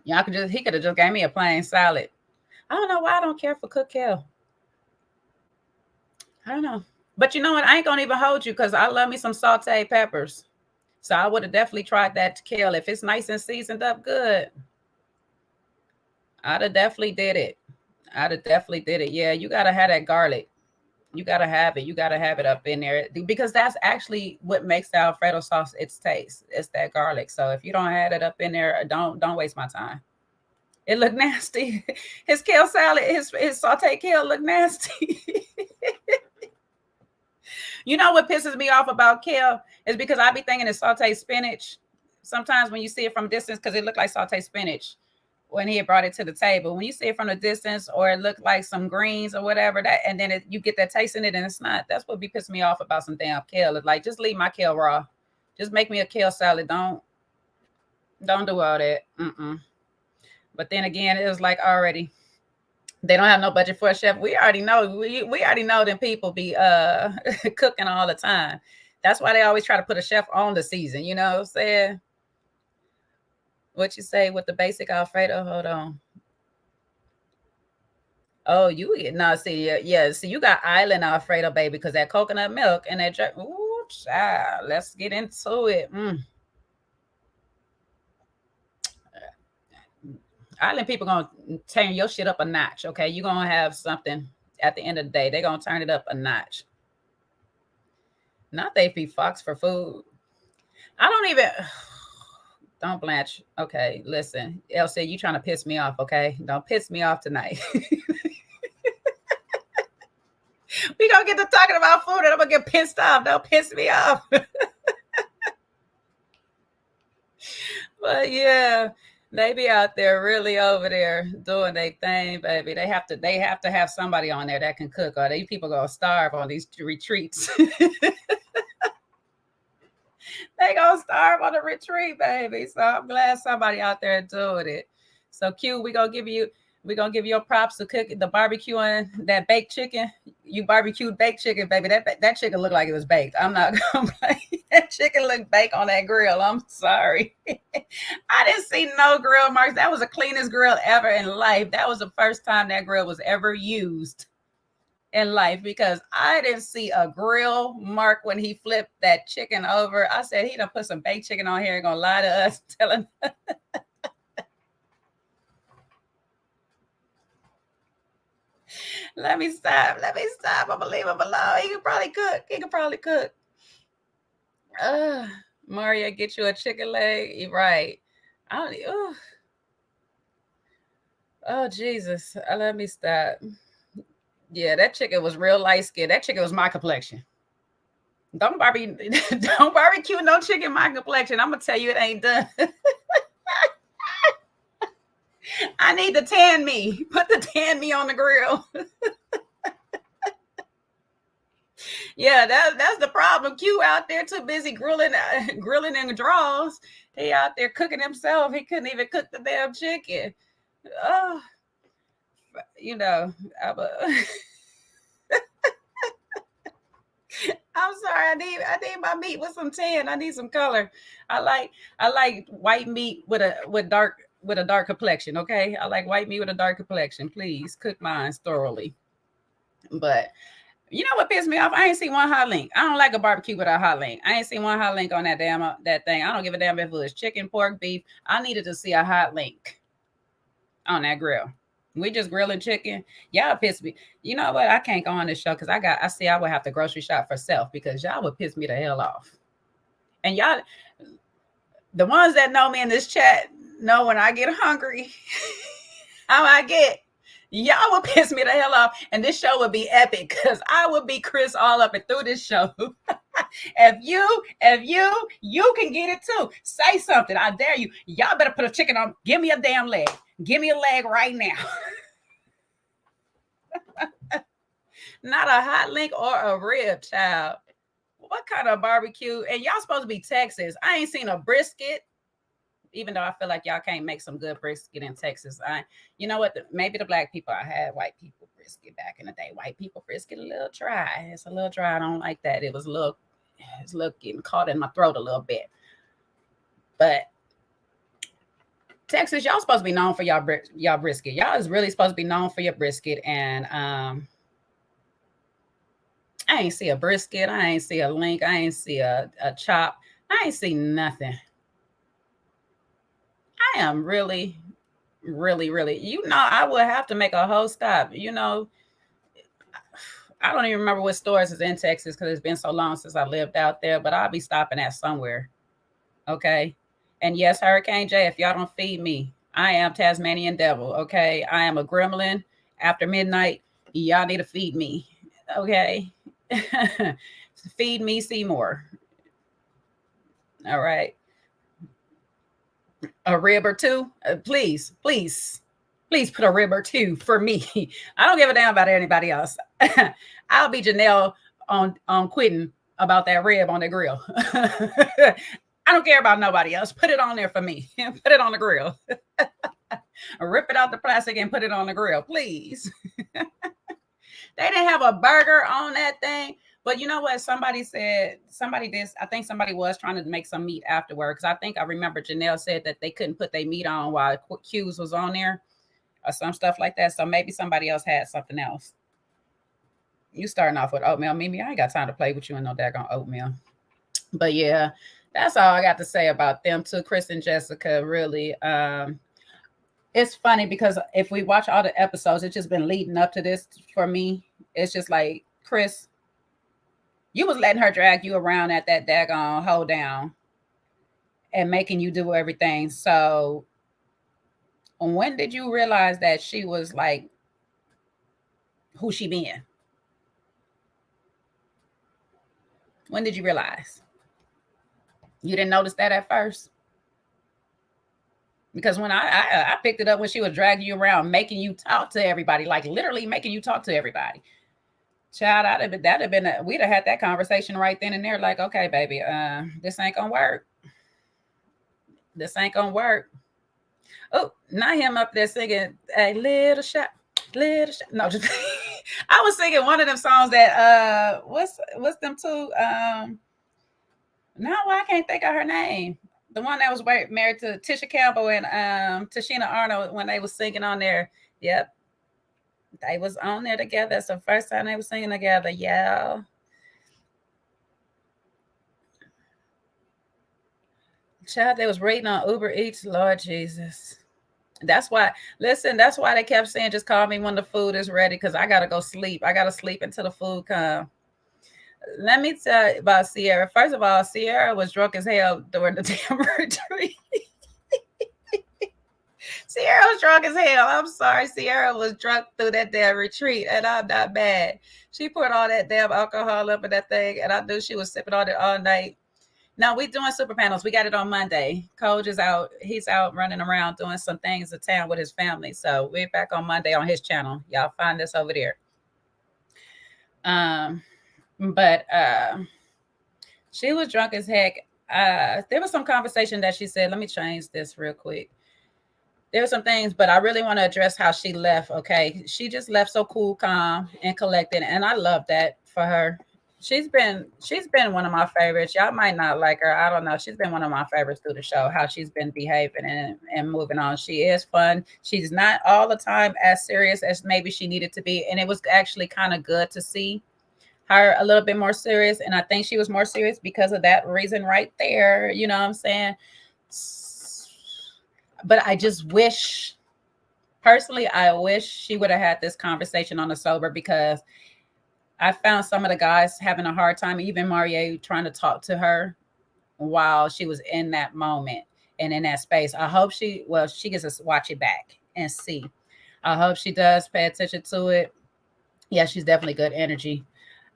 A: Y'all could just he could have just gave me a plain salad. I don't know why I don't care for cooked kale. I don't know. But you know what? I ain't gonna even hold you because I love me some sauteed peppers. So I would have definitely tried that kale. If it's nice and seasoned up good, I'd have definitely did it. I'd have definitely did it. Yeah, you gotta have that garlic. You gotta have it. You gotta have it up in there because that's actually what makes the Alfredo sauce its taste. It's that garlic. So if you don't have it up in there, don't waste my time. It looked nasty. His kale salad, his sauteed kale looked nasty. You know what pisses me off about kale is because I be thinking it's sauteed spinach. Sometimes when you see it from distance, because it looked like sauteed spinach when he had brought it to the table. When you see it from the distance, or it looked like some greens or whatever, that and then you get that taste in it, and it's not. That's what be pissing me off about some damn kale. It's like, just leave my kale raw. Just make me a kale salad. Don't do all that. But then again, it was like already they don't have no budget for a chef. We already know. We already know that people be cooking all the time. That's why they always try to put a chef on the season. You know what I'm saying? What you say with the basic Alfredo? Hold on. Oh, you get no. See, yeah. See, you got island Alfredo, baby, because that coconut milk and that. Ooh, child. Let's get into it. Island people gonna turn your shit up a notch. Okay, you gonna have something at the end of the day. They gonna turn it up a notch. Not they be Fox for food. I don't even. Don't blanch. Okay, listen, Elsie, you trying to piss me off? Okay, don't piss me off tonight. We gonna get to talking about food, and I'm gonna get pissed off. Don't piss me off. But yeah, they be out there really over there doing their thing, baby. They have to have somebody on there that can cook, or these people gonna starve on these retreats. They gonna starve on the retreat, baby. So I'm glad somebody out there doing it. So Q, we gonna give you your props to cook the barbecue and that baked chicken. You barbecued baked chicken, baby. That chicken looked like it was baked. I'm not gonna play. That chicken looked baked on that grill. I'm sorry. I didn't see no grill marks. That was the cleanest grill ever in life. That was the first time that grill was ever used in life because I didn't see a grill mark when he flipped that chicken over. I said he done put some baked chicken on here and gonna lie to us, telling. Let me stop. Let me stop. I'm gonna leave him alone. He can probably cook. He can probably cook. Uh, Maria, get you a chicken leg. You're right. I don't. Oh Jesus. Let me stop. Yeah, that chicken was real light skinned. That chicken was my complexion. Don't barbecue, don't barbecue no chicken my complexion. I'm gonna tell you it ain't done. I need the tan me. Put the tan me on the grill. Yeah, that's the problem. Q out there too busy grilling in the draws. He out there cooking himself. He couldn't even cook the damn chicken. Oh, you know, I'm a, I'm sorry. I need my meat with some tan. I need some color. I like white meat with a dark complexion. Okay, I like white meat with a dark complexion. Please cook mine thoroughly. But you know what pissed me off? I ain't seen one hot link. I don't like a barbecue without hot link. I ain't seen one hot link on that thing. I don't give a damn if it was chicken, pork, beef. I needed to see a hot link on that grill. We just grilling chicken. Y'all piss me. You know what? I can't go on this show because I would have to grocery shop for self because y'all would piss me the hell off. And y'all, the ones that know me in this chat know when I get hungry, how I get. Y'all would piss me the hell off, and this show would be epic because I would be Chris all up and through this show. if you can get it too, say something. I dare you. Y'all better put a chicken on. Give me a damn leg. Give me a leg right now. Not a hot link or a rib, child. What kind of barbecue? And y'all supposed to be Texas. I ain't seen a brisket. Even though I feel like y'all can't make some good brisket in Texas. You know what? Maybe the black people, I had white people brisket back in the day. White people brisket a little dry. It's a little dry. I don't like that. It's a little getting caught in my throat a little bit. But Texas, y'all supposed to be known for y'all brisket. Y'all is really supposed to be known for your brisket. And I ain't see a brisket. I ain't see a link. I ain't see a chop. I ain't see nothing. I am really, really, really, I would have to make a whole stop. I don't even remember what stores is in Texas because it's been so long since I lived out there, but I'll be stopping at somewhere. Okay. And yes, Hurricane J, if y'all don't feed me, I am Tasmanian Devil. Okay. I am a gremlin after midnight. Y'all need to feed me. Okay. Feed me, Seymour. All right. A rib or two. Please, please, please put a rib or two for me. I don't give a damn about anybody else. I'll be Janelle on quitting about that rib on the grill. I don't care about nobody else. Put it on there for me. Put it on the grill. Rip it out the plastic and put it on the grill, please. They didn't have a burger on that thing. But you know what? Somebody did. I think somebody was trying to make some meat afterward. Because I think I remember Janelle said that they couldn't put their meat on while Q's was on there or some stuff like that. So maybe somebody else had something else. You starting off with oatmeal, Mimi. I ain't got time to play with you in no daggone oatmeal. But yeah, that's all I got to say about them too. Chris and Jessica, really. It's funny because if we watch all the episodes, it's just been leading up to this for me. It's just like, Chris, you was letting her drag you around at that daggone hold down and making you do everything. So when did you realize that she was like who she been? When did you realize? You didn't notice that at first? Because when I picked it up when she was dragging you around, making you talk to everybody, like literally making you talk to everybody. Child, we'd have had that conversation right then and there. Like, okay, baby, this ain't gonna work. This ain't gonna work. Oh, not him up there singing a little shot. No, just I was singing one of them songs that what's them two? Now I can't think of her name. The one that was married to Tisha Campbell and Tashina Arnold when they was singing on there. Yep. They was on there together. It's the first time they were singing together. Yeah. Child, they was rating on Uber Eats. Lord Jesus. That's why they kept saying, just call me when the food is ready because I got to go sleep. I got to sleep until the food comes. Let me tell you about Sierra. First of all, Sierra was drunk as hell during the damn retreat. Sierra was drunk as hell. I'm sorry. Sierra was drunk through that damn retreat, and I'm not bad. She poured all that damn alcohol up in that thing, and I knew she was sipping on it all night. Now we doing super panels. We got it on Monday. Coach is out. He's out running around doing some things in town with his family. So we're back on Monday on his channel. Y'all find this over there. But she was drunk as heck. There was some conversation that she said, let me change this real quick. There were some things, but I really want to address how she left. Okay. She just left so cool, calm, and collected. And I love that for her. She's been one of my favorites. Y'all might not like her. I don't know. She's been one of my favorites through the show, how she's been behaving and moving on. She is fun. She's not all the time as serious as maybe she needed to be. And it was actually kind of good to see her a little bit more serious. And I think she was more serious because of that reason right there. You know what I'm saying? But I just wish, personally, I wish she would have had this conversation on the sober because I found some of the guys having a hard time, even Marie trying to talk to her while she was in that moment and in that space. I hope she gets to watch it back and see. I hope she does pay attention to it. Yeah, she's definitely good energy.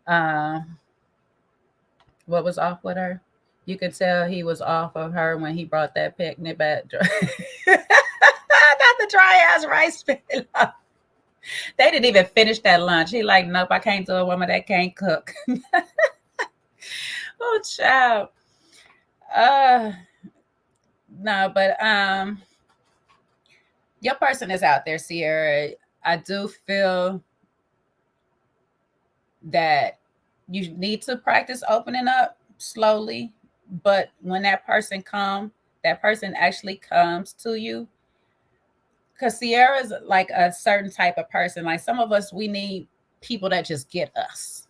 A: What was off with her? You could tell he was off of her when he brought that picnic back. Not the dry ass rice pillow. They didn't even finish that lunch. He like, nope, I can't do a woman that can't cook. Oh, child. No, but your person is out there, Sierra. I do feel that you need to practice opening up slowly, but when that person actually comes to you, because Sierra's like a certain type of person. Like some of us, we need people that just get us,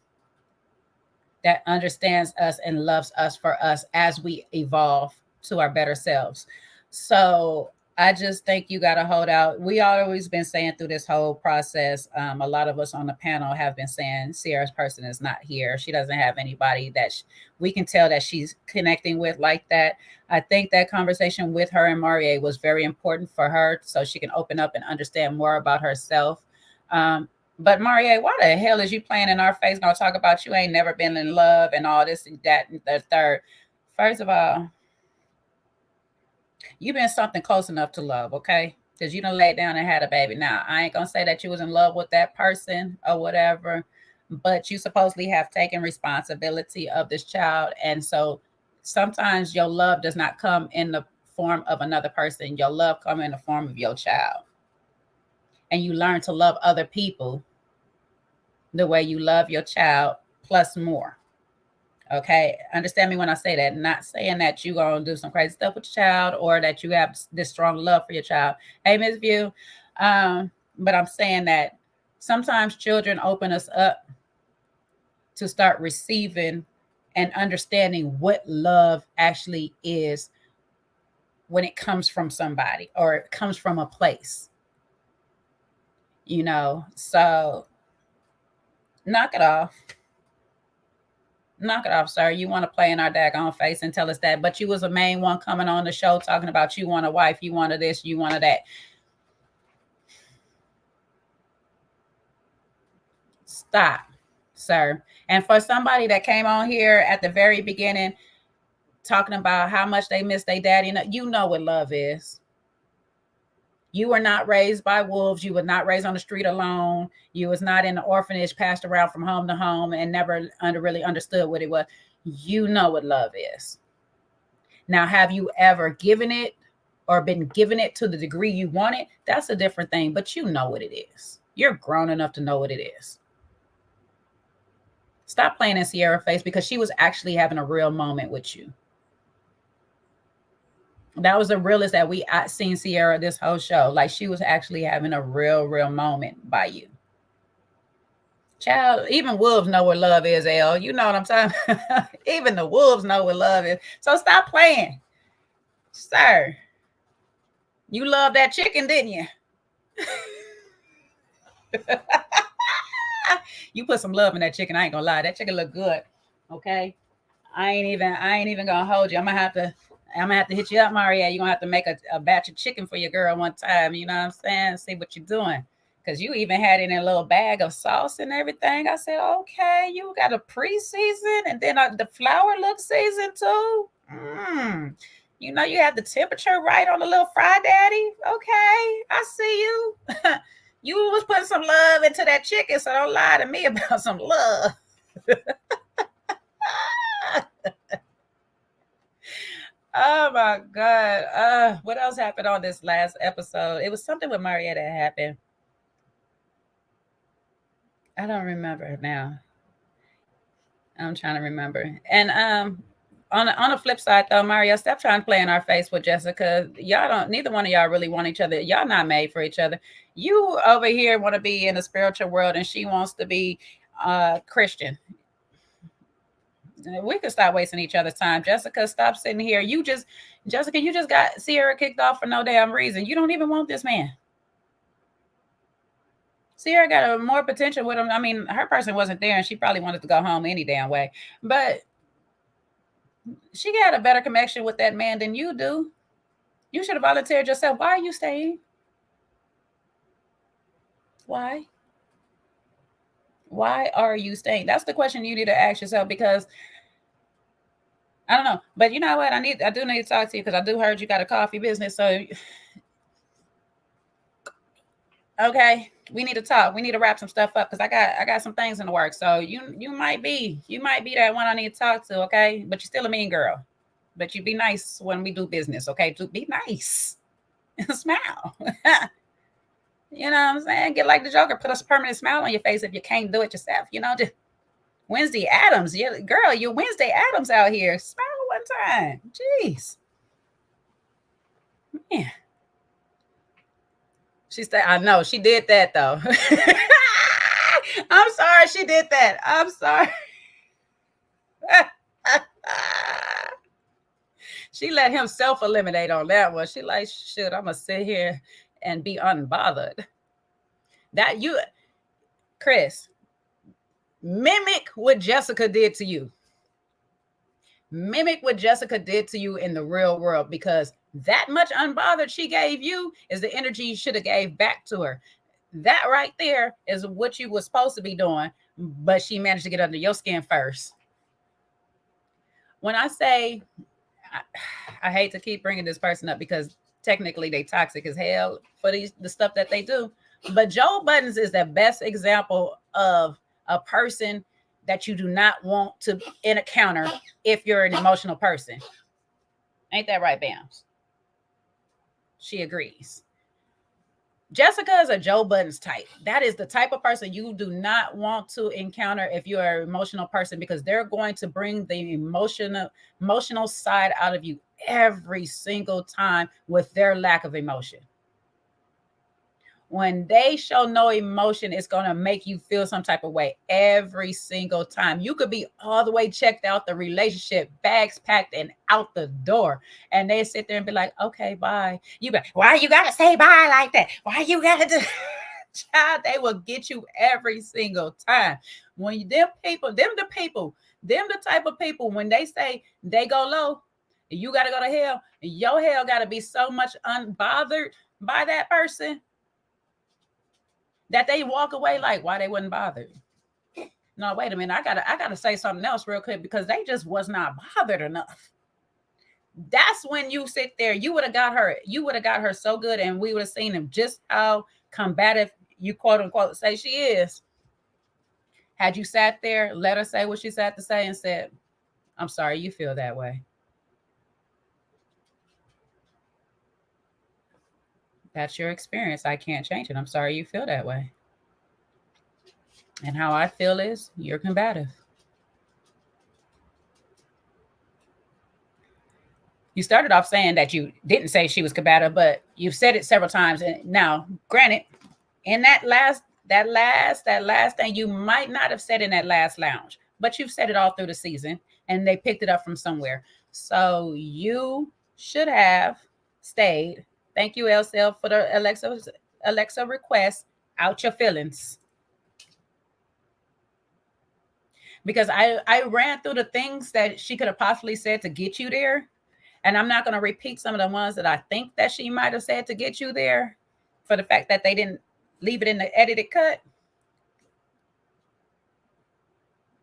A: that understands us and loves us for us as we evolve to our better selves. So I just think you got to hold out. We always been saying through this whole process, a lot of us on the panel have been saying Sierra's person is not here. She doesn't have anybody that we can tell that she's connecting with like that. I think that conversation with her and Marie was very important for her so she can open up and understand more about herself. But Marie, why the hell is you playing in our face gonna talk about you ain't never been in love and all this and that and the third? First of all, you've been something close enough to love, okay? Because you done laid down and had a baby. Now, I ain't gonna say that you was in love with that person or whatever, but you supposedly have taken responsibility of this child. And so sometimes your love does not come in the form of another person. Your love come in the form of your child. And you learn to love other people the way you love your child plus more. Okay, understand me when I say that. Not saying that you're gonna do some crazy stuff with your child or that you have this strong love for your child. Hey, Miss View, but I'm saying that sometimes children open us up to start receiving and understanding what love actually is when it comes from somebody or it comes from a place. So knock it off. Knock it off, sir. You want to play in our daggone face and tell us that, but you was a main one coming on the show talking about you want a wife, you wanted this, you wanted that. Stop, sir. And for somebody that came on here at the very beginning talking about how much they miss their daddy, you know what love is. You were not raised by wolves. You were not raised on the street alone. You was not in the orphanage, passed around from home to home and never really understood what it was. You know what love is. Now, have you ever given it or been given it to the degree you want it? That's a different thing, but you know what it is. You're grown enough to know what it is. Stop playing in Sierra's face because she was actually having a real moment with you. That was the realest that I seen Sierra this whole show. Like she was actually having a real moment by you. Child, even wolves know what love is, L. You know what I'm talking about? Even the wolves know what love is. So stop playing. Sir, you love that chicken, didn't you? You put some love in that chicken. I ain't gonna lie. That chicken look good. Okay. I ain't even gonna hold you. I'm gonna have to hit you up, Maria. You're gonna have to make a batch of chicken for your girl one time. You know what I'm saying? See what you're doing. Because you even had it in a little bag of sauce and everything. I said, okay, you got a pre-season and then the flour looks seasoned too. You know you have the temperature right on the little fry daddy. Okay, I see you. You was putting some love into that chicken, so don't lie to me about some love. Oh my God. What else happened on this last episode? It was something with Maria that happened. I don't remember now. I'm trying to remember. And on the flip side though, Mario, stop trying to play in our face with Jessica. Neither one of y'all really want each other. Y'all not made for each other. You over here want to be in the spiritual world and she wants to be Christian. We could stop wasting each other's time. Jessica, stop sitting here. Jessica, you just got Sierra kicked off for no damn reason. You don't even want this man. Sierra got more potential with him. I mean, her person wasn't there and she probably wanted to go home any damn way. But she got a better connection with that man than you do. You should have volunteered yourself. Why are you staying? Why? Why are you staying? That's the question you need to ask yourself because I don't know. But you know what? I do need to talk to you because I do heard you got a coffee business. So okay, we need to talk. We need to wrap some stuff up because I got some things in the works. So you might be that one I need to talk to, okay? But you're still a mean girl. but you be nice when we do business, okay? To be nice. Smile. You know what I'm saying? Get like the Joker, put a permanent smile on your face if you can't do it yourself. You know, just Wednesday Adams. Yeah, girl, you Wednesday Adams out here. Smile one time. Jeez. Man. She said, I know, she did that though. I'm sorry she did that. I'm sorry. She let him self-eliminate on that one. She like, shit, I'm gonna sit here and be unbothered. That you, Chris, mimic what Jessica did to you. Mimic what Jessica did to you in the real world, because that much unbothered she gave you is the energy you should have gave back to her. That right there is what you were supposed to be doing, but she managed to get under your skin first. When I say, I hate to keep bringing this person up because technically they toxic as hell for the stuff that they do, but Joe Buttons is the best example of a person that you do not want to encounter if you're an emotional person. Ain't that right, Bams? She agrees. Jessica is a Joe Buttons type. That is the type of person you do not want to encounter if you're an emotional person, because they're going to bring the emotional side out of you every single time with their lack of emotion. When they show no emotion, it's going to make you feel some type of way every single time. You could be all the way checked out the relationship, bags packed and out the door. And they sit there and be like, okay, bye. You be, why you got to say bye like that? Why you got to do... Child, they will get you every single time. When them the type of people, when they say they go low, you got to go to hell. Your hell got to be so much unbothered by that person that they walk away like, why they wasn't bothered. No, wait a minute. I gotta say something else real quick, because they just was not bothered enough. That's when you sit there. You would have got her. You would have got her so good, and we would have seen him just how combative you quote unquote say she is. Had you sat there, let her say what she had to say, and said, I'm sorry you feel that way. That's your experience. I can't change it. I'm sorry you feel that way. And how I feel is you're combative. You started off saying that you didn't say she was combative, but you've said it several times. And now, granted, in that last thing, you might not have said in that last lounge, but you've said it all through the season, and they picked it up from somewhere. So you should have stayed. Thank you, LCL, for the Alexa request. Out your feelings. Because I ran through the things that she could have possibly said to get you there. And I'm not going to repeat some of the ones that I think that she might have said to get you there, for the fact that they didn't leave it in the edited cut.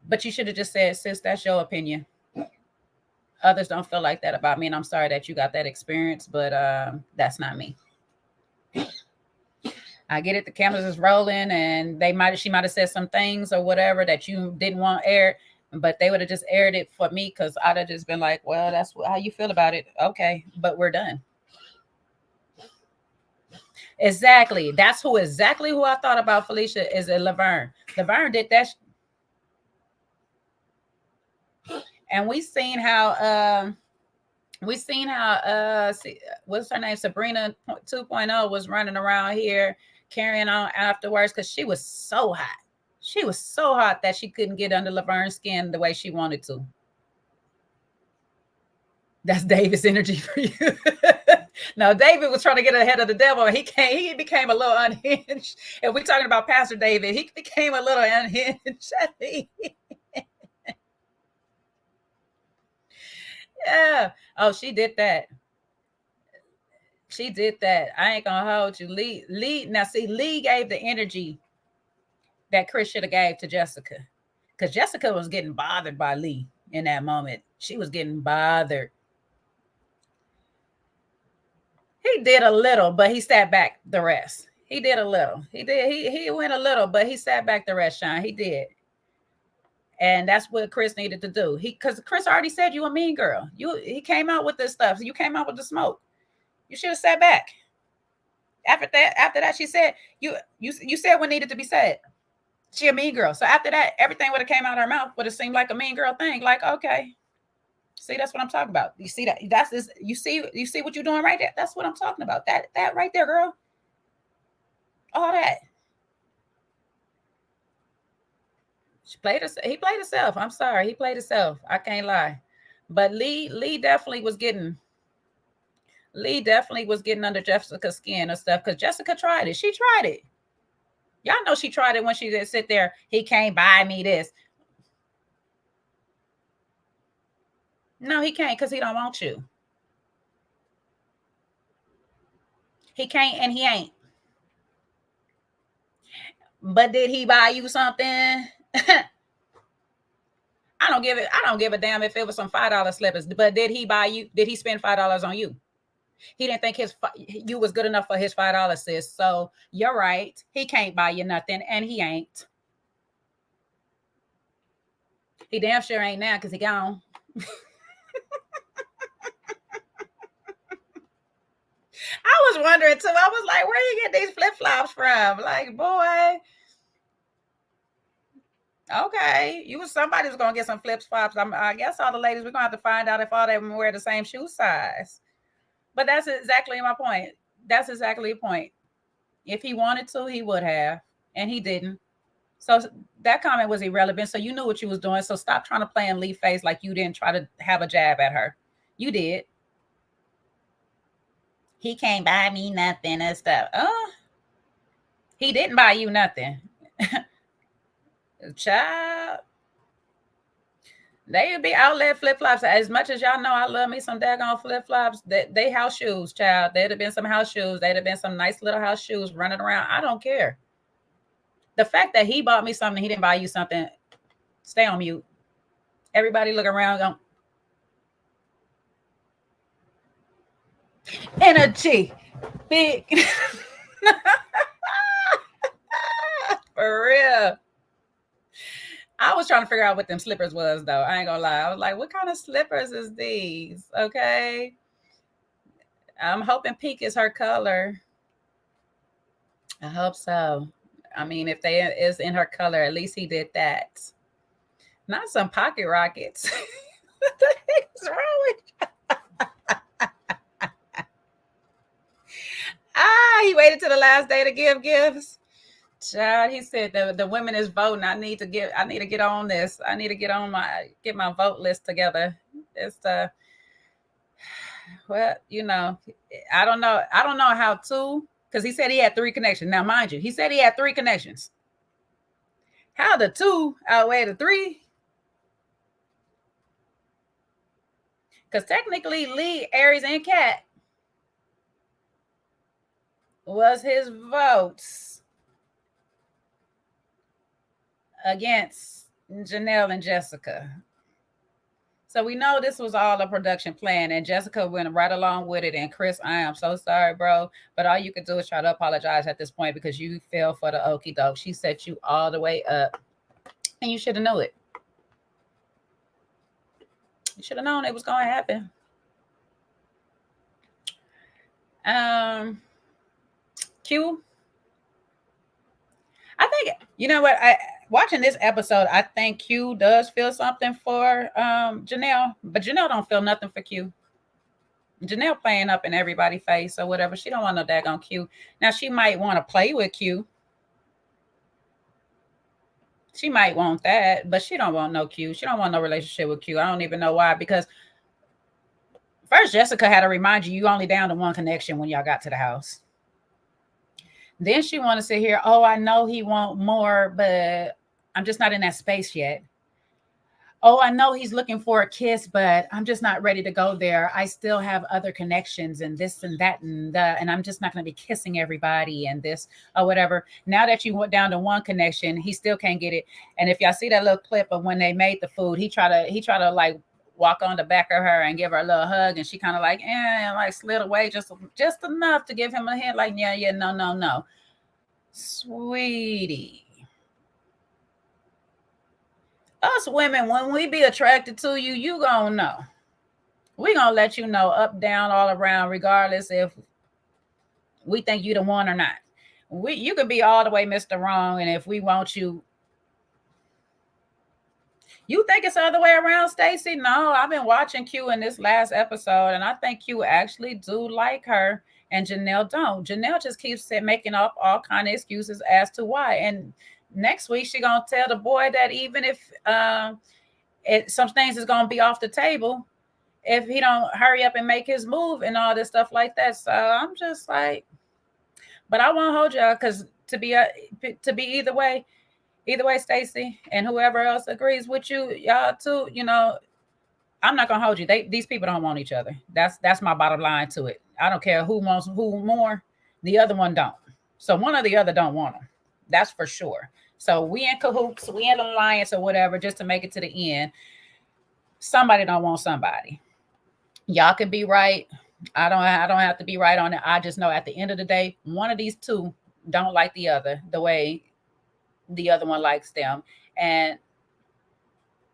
A: But you should have just said, sis, that's your opinion. Others don't feel like that about me, and I'm sorry that you got that experience, but that's not me. I get it. The cameras is rolling, and she might have said some things or whatever that you didn't want aired, but they would have just aired it for me, because I'd have just been like, well, that's how you feel about it. Okay, but we're done. Exactly. That's exactly who I thought about Felicia is Laverne. Laverne did that. And we seen how what's her name? Sabrina 2.0 was running around here carrying on afterwards, because she was so hot. She was so hot that she couldn't get under Laverne's skin the way she wanted to. That's David's energy for you. No, David was trying to get ahead of the devil. He became a little unhinged. If we're talking about Pastor David, he became a little unhinged. Yeah. Oh, she did that. She did that. I ain't gonna hold you. Lee. Now, see, Lee gave the energy that Chris should have gave to Jessica, because Jessica was getting bothered by Lee in that moment. She was getting bothered. He did a little, but he sat back the rest. He did a little. He went a little, but he sat back the rest, Sean. He did. And that's what Chris needed to do. Because Chris already said you a mean girl. He came out with this stuff. So you came out with the smoke. You should have sat back. After that, she said you said what needed to be said. She a mean girl. So after that, everything would have came out of her mouth would have seemed like a mean girl thing. Like, okay, see, that's what I'm talking about. You see that? That's this. You see what you're doing right there. That's what I'm talking about. That right there, girl. All that. He played himself. I'm sorry, he played himself. I can't lie. But Lee definitely was getting under Jessica's skin and stuff because Jessica tried it. She tried it. Y'all know she tried it when she did sit there. He can't buy me this. No, he can't because he don't want you. He can't and he ain't. But did he buy you something? I don't give a damn if it was some $5 slippers. But did he buy you? Did he spend $5 on you? He didn't think you was good enough for his $5, sis. So you're right. He can't buy you nothing, and he ain't. He damn sure ain't now because he gone. I was wondering too. I was like, where you get these flip flops from? Like, boy. Okay, somebody's gonna get some flip flops. I guess all the ladies, we're gonna have to find out if all of them wear the same shoe size. But that's exactly my point. That's exactly the point. If he wanted to, he would have, and he didn't. So that comment was irrelevant. So you knew what you was doing. So stop trying to play in Lee face like you didn't try to have a jab at her. You did. He can't buy me nothing and stuff. Oh, he didn't buy you nothing. Child. They would be outlet flip-flops. As much as y'all know I love me some daggone flip-flops, they house shoes, child. There'd have been some house shoes. There'd have been some nice little house shoes running around. I don't care. The fact that he bought me something, he didn't buy you something, stay on mute. Everybody look around going, energy, big. For real. I was trying to figure out what them slippers was, though. I ain't gonna lie. I was like, what kind of slippers is these? Okay. I'm hoping pink is her color. I hope so. I mean, if they is in her color, at least he did that. Not some pocket rockets. What the heck is wrong with you? He waited till the last day to give gifts. Child, he said the women is voting. I need to get on this. I need to get my vote list together. It's well, I don't know how to, because he said he had 3 connections. Now, mind you, he said he had 3 connections. How the 2 outweigh the 3? Because technically, Lee, Aries, and Cat was his votes against Janelle and Jessica. So we know this was all a production plan, and Jessica went right along with it. And Chris, I am so sorry, bro, but all you could do is try to apologize at this point because you fell for the okie doke. She set you all the way up, and you should have known it. You should have known it was going to happen. Q. I think, you know what? Watching this episode, I think Q does feel something for Janelle, but Janelle don't feel nothing for Q. Janelle playing up in everybody's face or whatever. She don't want no daggone Q. Now, she might want to play with Q. She might want that, but she don't want no Q. She don't want no relationship with Q. I don't even know why, because first, Jessica had to remind you only down to 1 connection when y'all got to the house. Then she want to sit here, oh, I know he want more, but I'm just not in that space yet. Oh, I know he's looking for a kiss, but I'm just not ready to go there. I still have other connections and this and that and I'm just not going to be kissing everybody and this or whatever. Now that you went down to 1 connection, he still can't get it. And if y'all see that little clip of when they made the food, he try to like walk on the back of her and give her a little hug, and she kind of like slid away just enough to give him a hint, like no, sweetie. Us women, when we be attracted to you, you gonna know. We gonna let you know up, down, all around, regardless if we think you the one or not. You could be all the way Mr. Wrong, and if we want you, you think it's the other way around, Stacey? No, I've been watching Q in this last episode, and I think Q actually do like her, and Janelle don't. Janelle just keeps making up all kind of excuses as to why. And next week she gonna tell the boy that even if some things is gonna be off the table, if he don't hurry up and make his move and all this stuff like that. So I'm just like, but I won't hold y'all because to be either way, Stacey, and whoever else agrees with you, y'all too, I'm not gonna hold you. These people don't want each other. That's my bottom line to it. I don't care who wants who more, the other one don't. So one or the other don't want them. That's for sure. So we in cahoots, we in alliance or whatever, just to make it to the end. Somebody don't want somebody. Y'all can be right. I don't have to be right on it. I just know at the end of the day, one of these two don't like the other the way the other one likes them. And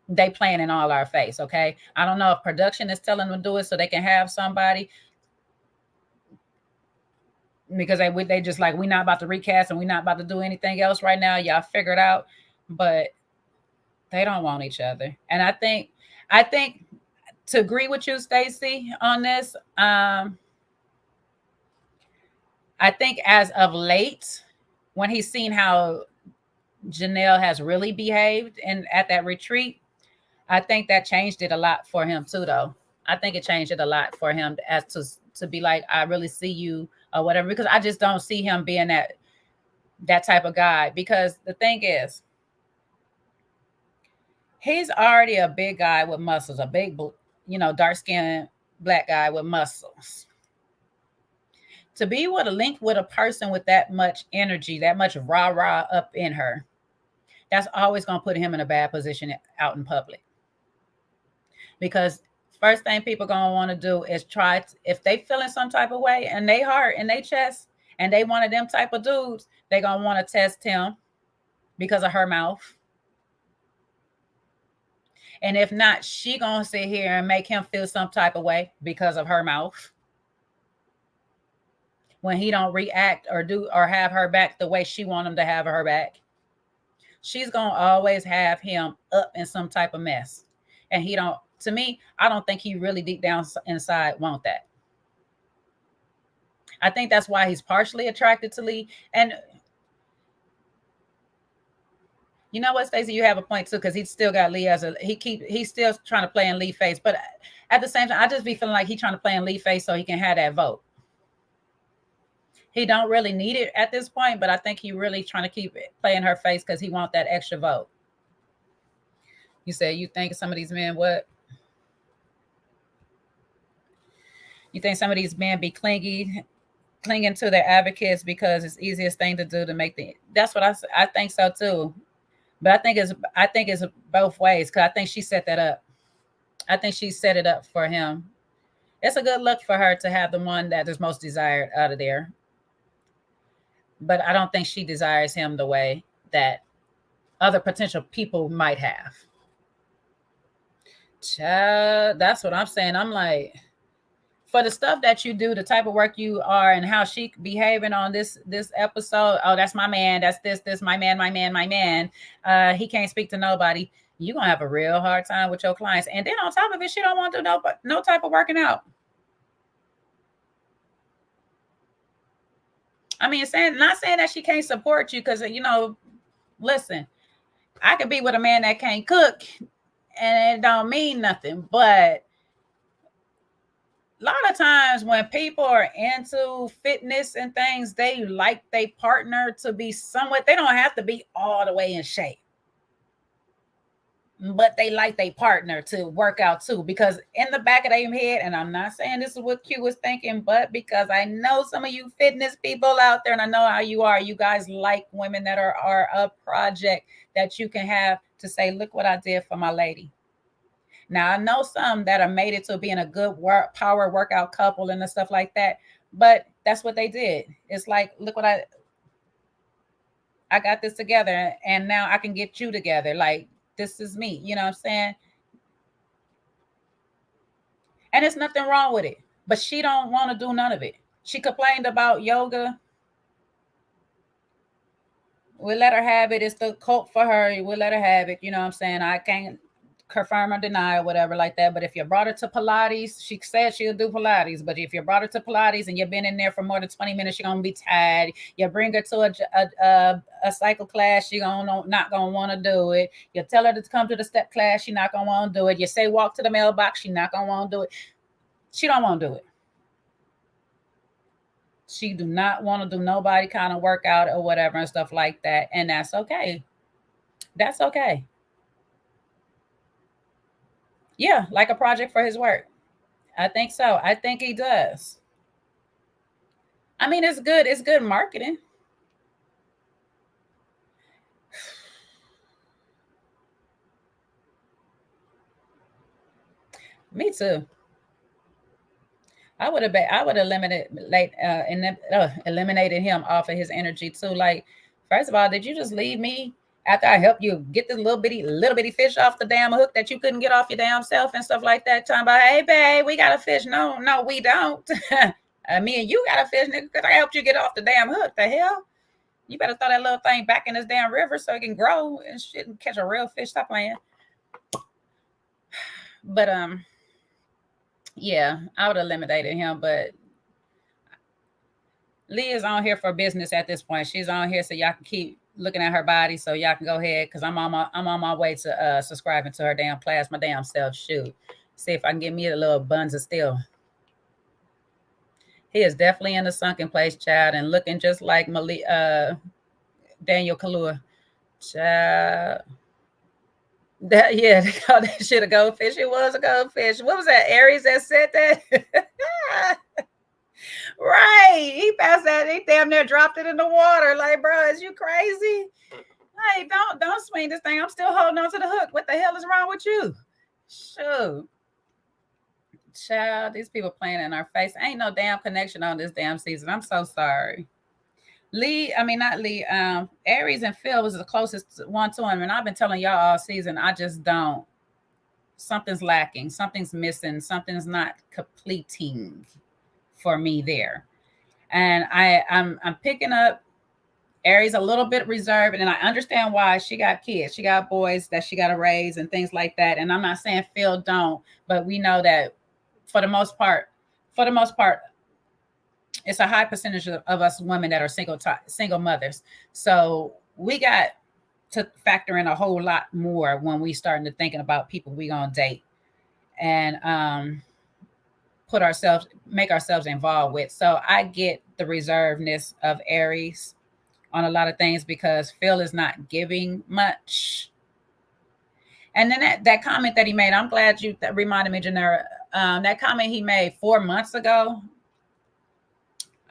A: they playing in all our face. Okay. I don't know if production is telling them to do it so they can have somebody, because they just like, we're not about to recast and we're not about to do anything else right now. Y'all figure it out. But they don't want each other. And I think to agree with you, Stacey, on this, I think as of late, when he's seen how Janelle has really behaved and at that retreat, I think that changed it a lot for him too, though. I think it changed it a lot for him as to be like, I really see you or whatever, because I just don't see him being that type of guy. Because the thing is, he's already a big guy with muscles, a big, dark skinned black guy with muscles. To be able to link with a person with that much energy, that much rah rah up in her, that's always going to put him in a bad position out in public. Because first thing people gonna want to do is try if they feeling some type of way in their heart, in their chest, and they one of them type of dudes, they gonna want to test him because of her mouth. And if not, she gonna sit here and make him feel some type of way because of her mouth. When he don't react or do or have her back the way she want him to have her back, she's gonna always have him up in some type of mess. And he don't. To me, I don't think he really deep down inside want that. I think that's why he's partially attracted to Lee. And you know what, Stacey, you have a point too, because he's still got Lee as he's still trying to play in Lee face. But at the same time, I just be feeling like he's trying to play in Lee face so he can have that vote. He don't really need it at this point, but I think he really trying to keep it playing her face because he want that extra vote. You said you think some of these men what? You think some of these men be clinging to their advocates because it's the easiest thing to do to make the. That's what I think so too, but I think it's both ways, because I think she set that up. I think she set it up for him. It's a good look for her to have the one that is most desired out of there, but I don't think she desires him the way that other potential people might have. Child, that's what I'm saying. I'm like, for the stuff that you do, the type of work you are, and how she behaving on this episode. Oh, that's my man. That's this my man. He can't speak to nobody. You're gonna have a real hard time with your clients. And then on top of it, she don't want to do no type of working out. I mean, not saying that she can't support you, because listen, I could be with a man that can't cook, and it don't mean nothing, but a lot of times when people are into fitness and things, they like their partner to be somewhat, they don't have to be all the way in shape, but they like their partner to work out too, because in the back of their head, and I'm not saying this is what Q was thinking, but because I know some of you fitness people out there, and I know how you are, you guys like women that are a project that you can have to say, look what I did for my lady. Now, I know some that are made it to being a good power workout couple and stuff like that, but that's what they did. It's like, look what I got this together, and now I can get you together. Like, this is me. You know what I'm saying? And there's nothing wrong with it. But she don't want to do none of it. She complained about yoga. We'll let her have it. It's the cult for her. We'll let her have it. You know what I'm saying? I can't confirm or deny or whatever like that. But if you brought her to Pilates, she said she'll do Pilates. But if you brought her to Pilates and you've been in there for more than 20 minutes, she's gonna be tired. You bring her to a cycle class, she gonna not gonna want to do it. You tell her to come to the step class, she not gonna want to do it. You say walk to the mailbox, she not gonna want to do it. She don't want to do it. She do not want to do nobody kind of workout or whatever and stuff like that, and that's okay. That's okay. Yeah, like a project for his work. I think so. I think he does. I mean, it's good. It's good marketing. Me too. I would eliminate like and eliminated him off of his energy too. Like, first of all, did you just leave me after I helped you get this little bitty fish off the damn hook that you couldn't get off your damn self and stuff like that? Talking about, hey babe, we got a fish. No, no, we don't. Me and you got a fish, nigga, because I helped you get off the damn hook. The hell? You better throw that little thing back in this damn river so it can grow and shit and catch a real fish. Stop playing. But yeah, I would have eliminated him. But Lee is on here for business at this point. She's on here so y'all can keep looking at her body, so y'all can go ahead because I'm on my way to subscribing to her damn class, my damn self. Shoot, see if I can get me a little buns of steel. He is definitely in the sunken place, child, and looking just like Daniel Kaluuya, child. That yeah, they called that shit a goldfish. It was a goldfish. What was that? Aries that said that. Right. He passed that. He damn near dropped it in the water. Like, bro, is you crazy? Hey, don't swing this thing. I'm still holding on to the hook. What the hell is wrong with you? Shoot. Child, these people playing in our face. Ain't no damn connection on this damn season. I'm so sorry. Lee, I mean not Lee. Aries and Phil was the closest one to him, and I've been telling y'all all season. I just don't. Something's lacking. Something's missing. Something's not completing for me there. And I'm picking up Aries a little bit reserved, and I understand why. She got kids, she got boys that she got to raise and things like that. And I'm not saying Phil don't, but we know that for the most part, it's a high percentage of us women that are single mothers. So we got to factor in a whole lot more when we starting to thinking about people we gonna date and make ourselves involved with. So I get the reservedness of Aries on a lot of things because Phil is not giving much. And then that comment that he made, I'm glad you that reminded me, Janera. That comment he made 4 months ago,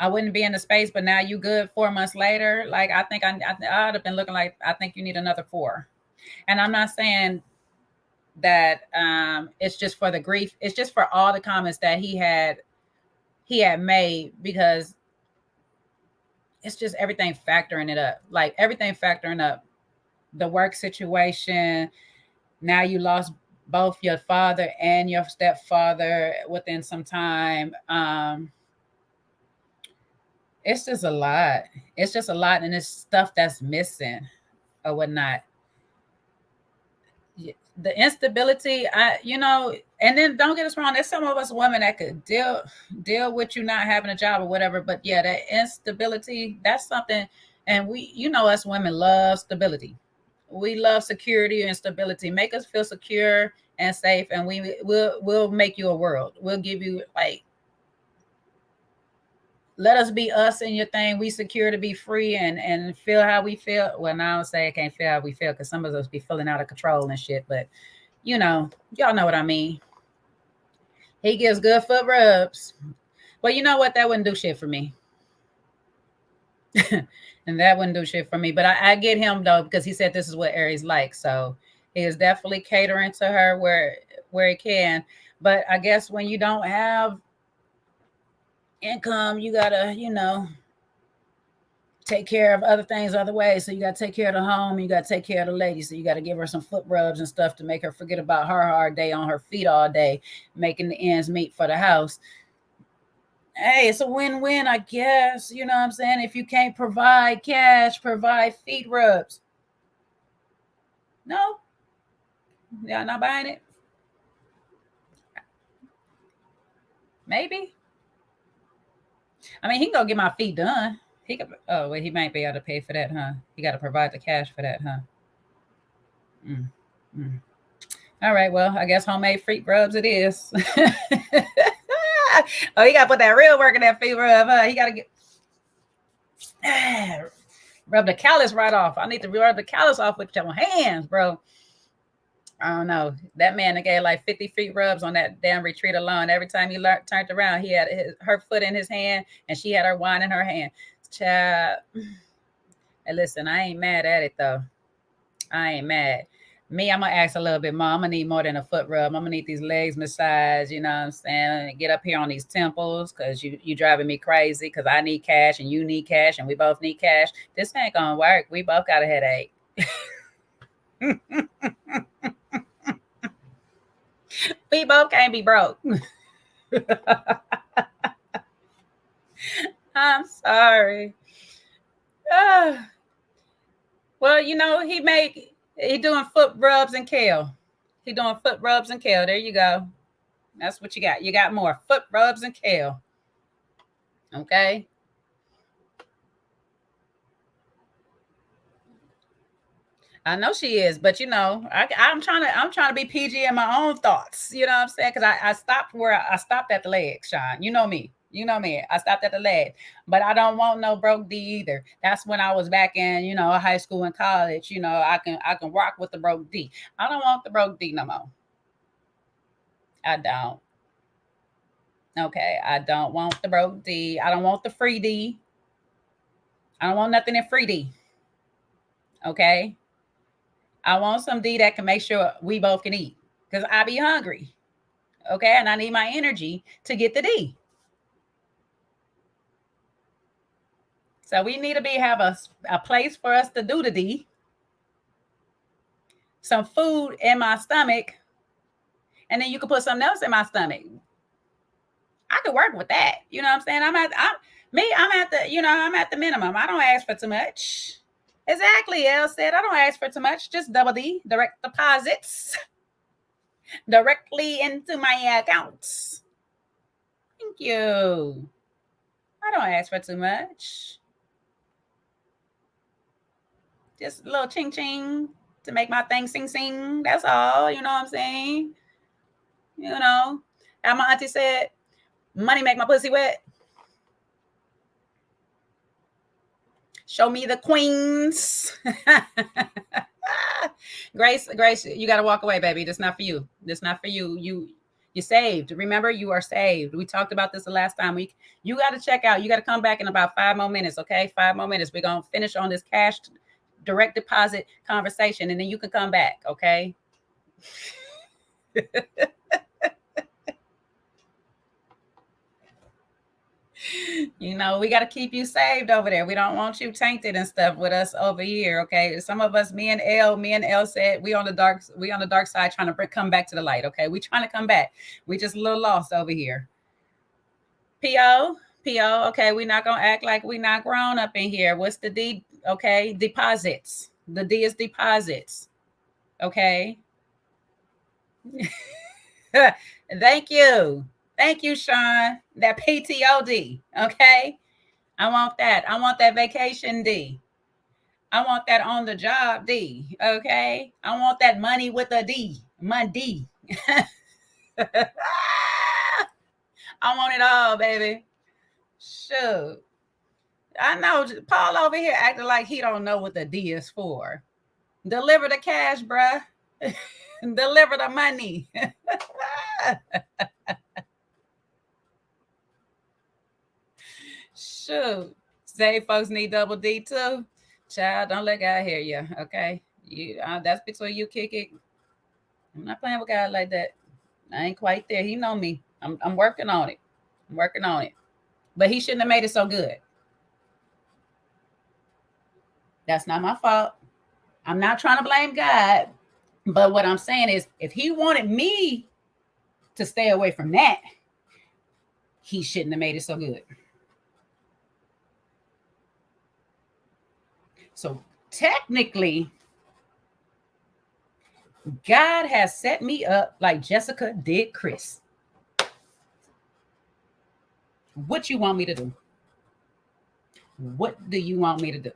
A: I wouldn't be in the space, but now you good 4 months later. Like, I think I'd have been looking like, I think you need another 4. And I'm not saying that it's just for the grief. It's just for all the comments that he had made, because it's just everything factoring it up. Like, everything factoring up. The work situation. Now you lost both your father and your stepfather within some time. It's just a lot. It's just a lot, and it's stuff that's missing or whatnot. The instability, and then don't get us wrong, there's some of us women that could deal with you not having a job or whatever. But yeah, that instability, that's something. And we, us women love stability. We love security and stability. Make us feel secure and safe, and we'll make you a world. We'll give you, like, let us be us in your thing. We secure to be free and feel how we feel. Well, now I don't say I can't feel how we feel, because some of us be feeling out of control and shit. But y'all know what I mean. He gives good foot rubs. But you know what? That wouldn't do shit for me. And that wouldn't do shit for me. But I get him though, because he said this is what Aries likes. So he is definitely catering to her where he can. But I guess when you don't have income, you gotta, take care of other things other ways. So you got to take care of the home. You got to take care of the lady. So you got to give her some foot rubs and stuff to make her forget about her hard day on her feet all day, making the ends meet for the house. Hey, it's a win-win, I guess. You know what I'm saying? If you can't provide cash, provide feet rubs. No? Y'all not buying it? Maybe. I mean, he can go get my feet done. He could. Oh, wait, he might be able to pay for that, huh? He got to provide the cash for that, huh? Mm, mm. All right, well, I guess homemade feet rubs it is. Oh, you got to put that real work in that feet rub, huh? You got to get rub the callus right off. I need to rub the callus off with your hands, bro. I don't know. That man that gave like 50 feet rubs on that damn retreat alone. Every time he turned around, he had her foot in his hand and she had her wine in her hand. Child. Hey, listen, I ain't mad at it though. I ain't mad. Me, I'm gonna ask a little bit more. I'm gonna need more than a foot rub. I'm gonna need these legs massaged, you know what I'm saying? Get up here on these temples because you driving me crazy because I need cash and you need cash and we both need cash. This ain't gonna work. We both got a headache. We both can't be broke. I'm sorry. Well, you know, he doing foot rubs and kale. He doing foot rubs and kale. There you go. That's what you got. You got more foot rubs and kale. Okay. I know she is, but you know, I'm trying to be PG in my own thoughts. You know what I'm saying? Because I stopped where I stopped at the leg, Sean. You know me. You know me. I stopped at the leg, but I don't want no broke D either. That's when I was back in, you know, high school and college. You know, I can rock with the broke D. I don't want the broke D no more. I don't. Okay, I don't want the broke D. I don't want the free D. I don't want nothing in free D. Okay. I want some D that can make sure we both can eat because I be hungry. Okay. And I need my energy to get the D. So we need to have a place for us to do the D. Some food in my stomach. And then you can put something else in my stomach. I could work with that. You know what I'm saying? I'm at the, you know, I'm at the minimum. I don't ask for too much. Exactly. Elle said, I don't ask for too much. Just double D, direct deposits directly into my accounts. Thank you. I don't ask for too much. Just a little ching ching to make my thing sing sing. That's all. You know what I'm saying? You know, as my auntie said, money make my pussy wet. Show me the queens. Grace, you got to walk away, baby. That's not for you. That's not for you. You're saved. Remember, you are saved. We talked about this the last time. You got to check out. You got to come back in about 5 more minutes, okay? 5 more minutes. We're going to finish on this cash direct deposit conversation, and then you can come back, okay? You know, we got to keep you saved over there. We don't want you tainted and stuff with us over here, okay? Some of us, me and Elle said we on the dark side trying to come back to the light, okay? We trying to come back. We just a little lost over here. PO, okay, we're not gonna act like we not grown up in here. What's the D? Okay, deposits. The D is deposits. Okay. Thank you, Sean. That PTOD. Okay, I want that. I want that vacation D. I want that on the job D. Okay, I want that money with a D. Money. I want it all, baby. Shoot. I know Paul over here acting like he don't know what the D is for. Deliver the cash, bruh. Deliver the money. Shoot. Say folks need double D too. Child, don't let God hear you, okay? That's between you, kick it. I'm not playing with God like that. I ain't quite there. He know me. I'm working on it. I'm working on it. But he shouldn't have made it so good. That's not my fault. I'm not trying to blame God. But what I'm saying is, if he wanted me to stay away from that, he shouldn't have made it so good. So technically, God has set me up like Jessica did Chris. What you want me to do? What do you want me to do?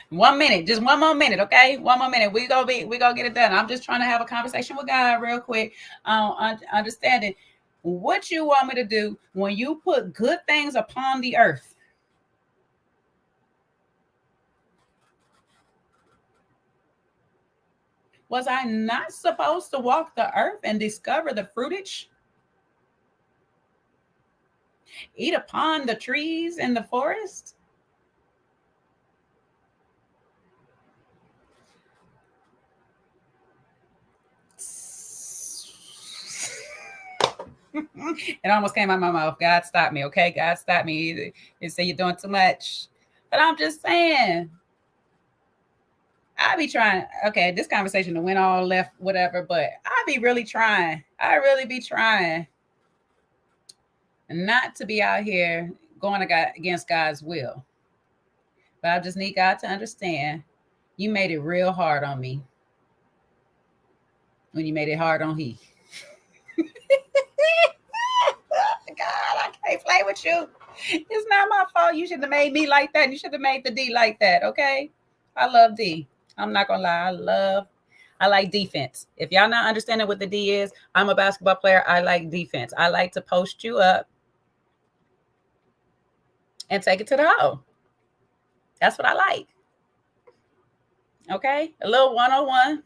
A: 1 minute, just one more minute, okay? One more minute. We gonna get it done. I'm just trying to have a conversation with God real quick. Understanding what you want me to do when you put good things upon the earth. Was I not supposed to walk the earth and discover the fruitage? Eat upon the trees in the forest? It almost came out of my mouth. God stop me, okay? God stop me. He said you're doing too much. But I'm just saying, I be trying. Okay, this conversation went all left, whatever. But I be really trying. I really be trying not to be out here going against God's will. But I just need God to understand. You made it real hard on me when you made it hard on He. God, I can't play with you. It's not my fault. You should have made me like that. You should have made the D like that. Okay. I love D. I'm not gonna lie. I like defense. If y'all not understanding what the D is, I'm a basketball player. I like defense. I like to post you up and take it to the hole. That's what I like. Okay. A little 1-on-1.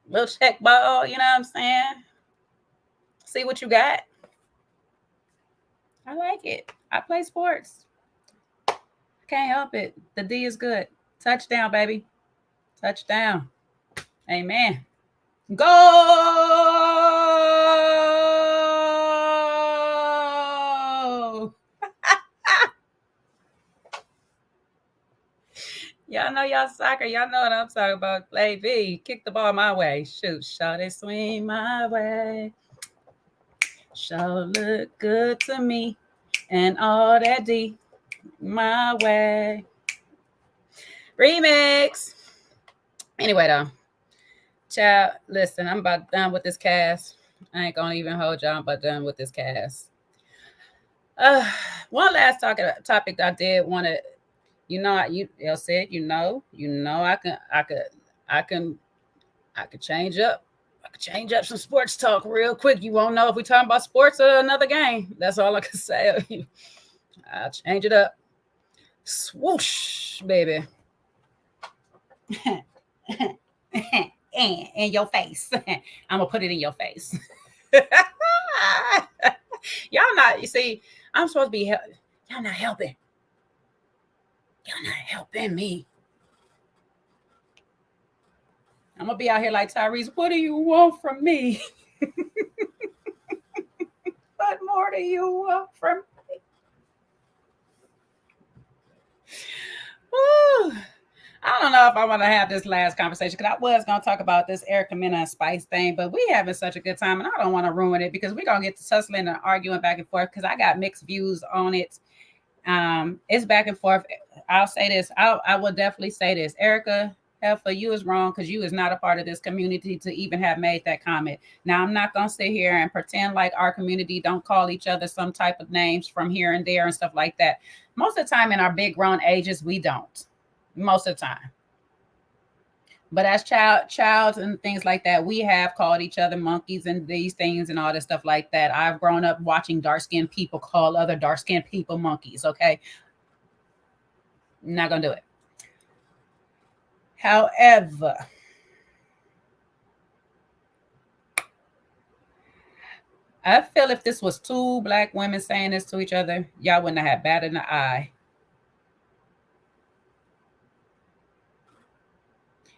A: Little check ball, you know what I'm saying? See what you got. I like it. I play sports. Can't help it. The D is good. Touchdown, baby. Touchdown. Amen. Go! Y'all know y'all soccer. Y'all know what I'm talking about. Play B. Kick the ball my way. Shoot. Shot it, swing my way. Sure look good to me. And all that D my way. Remix. Anyway, though. Child, listen, I'm about done with this cast. I ain't gonna even hold y'all. I'm about done with this cast. One last topic that I did want to, you said, I could change up. I could change up some sports talk real quick. You won't know if we're talking about sports or another game. That's all I can say. I'll change it up. Swoosh, baby. In your face. I'm gonna put it in your face. Y'all not, you see, I'm supposed to be y'all not helping. Y'all not helping me. I'm gonna be out here like Tyrese. What do you want from me? What more do you want from me? Woo. I don't know if I want to have this last conversation because I was going to talk about this Erica Mena and Spice thing, but we having such a good time and I don't want to ruin it because we're going to get to tussling and arguing back and forth because I got mixed views on it. It's back and forth. I'll say this. I will definitely say this. Erica, for you is wrong because you is not a part of this community to even have made that comment. Now, I'm not going to sit here and pretend like our community don't call each other some type of names from here and there and stuff like that. Most of the time in our big grown ages, we don't. Most of the time. But as child and things like that, we have called each other monkeys and these things and all this stuff like that. I've grown up watching dark-skinned people call other dark-skinned people monkeys, okay? I'm not going to do it. However, I feel if this was two black women saying this to each other, y'all wouldn't have had bat in the eye.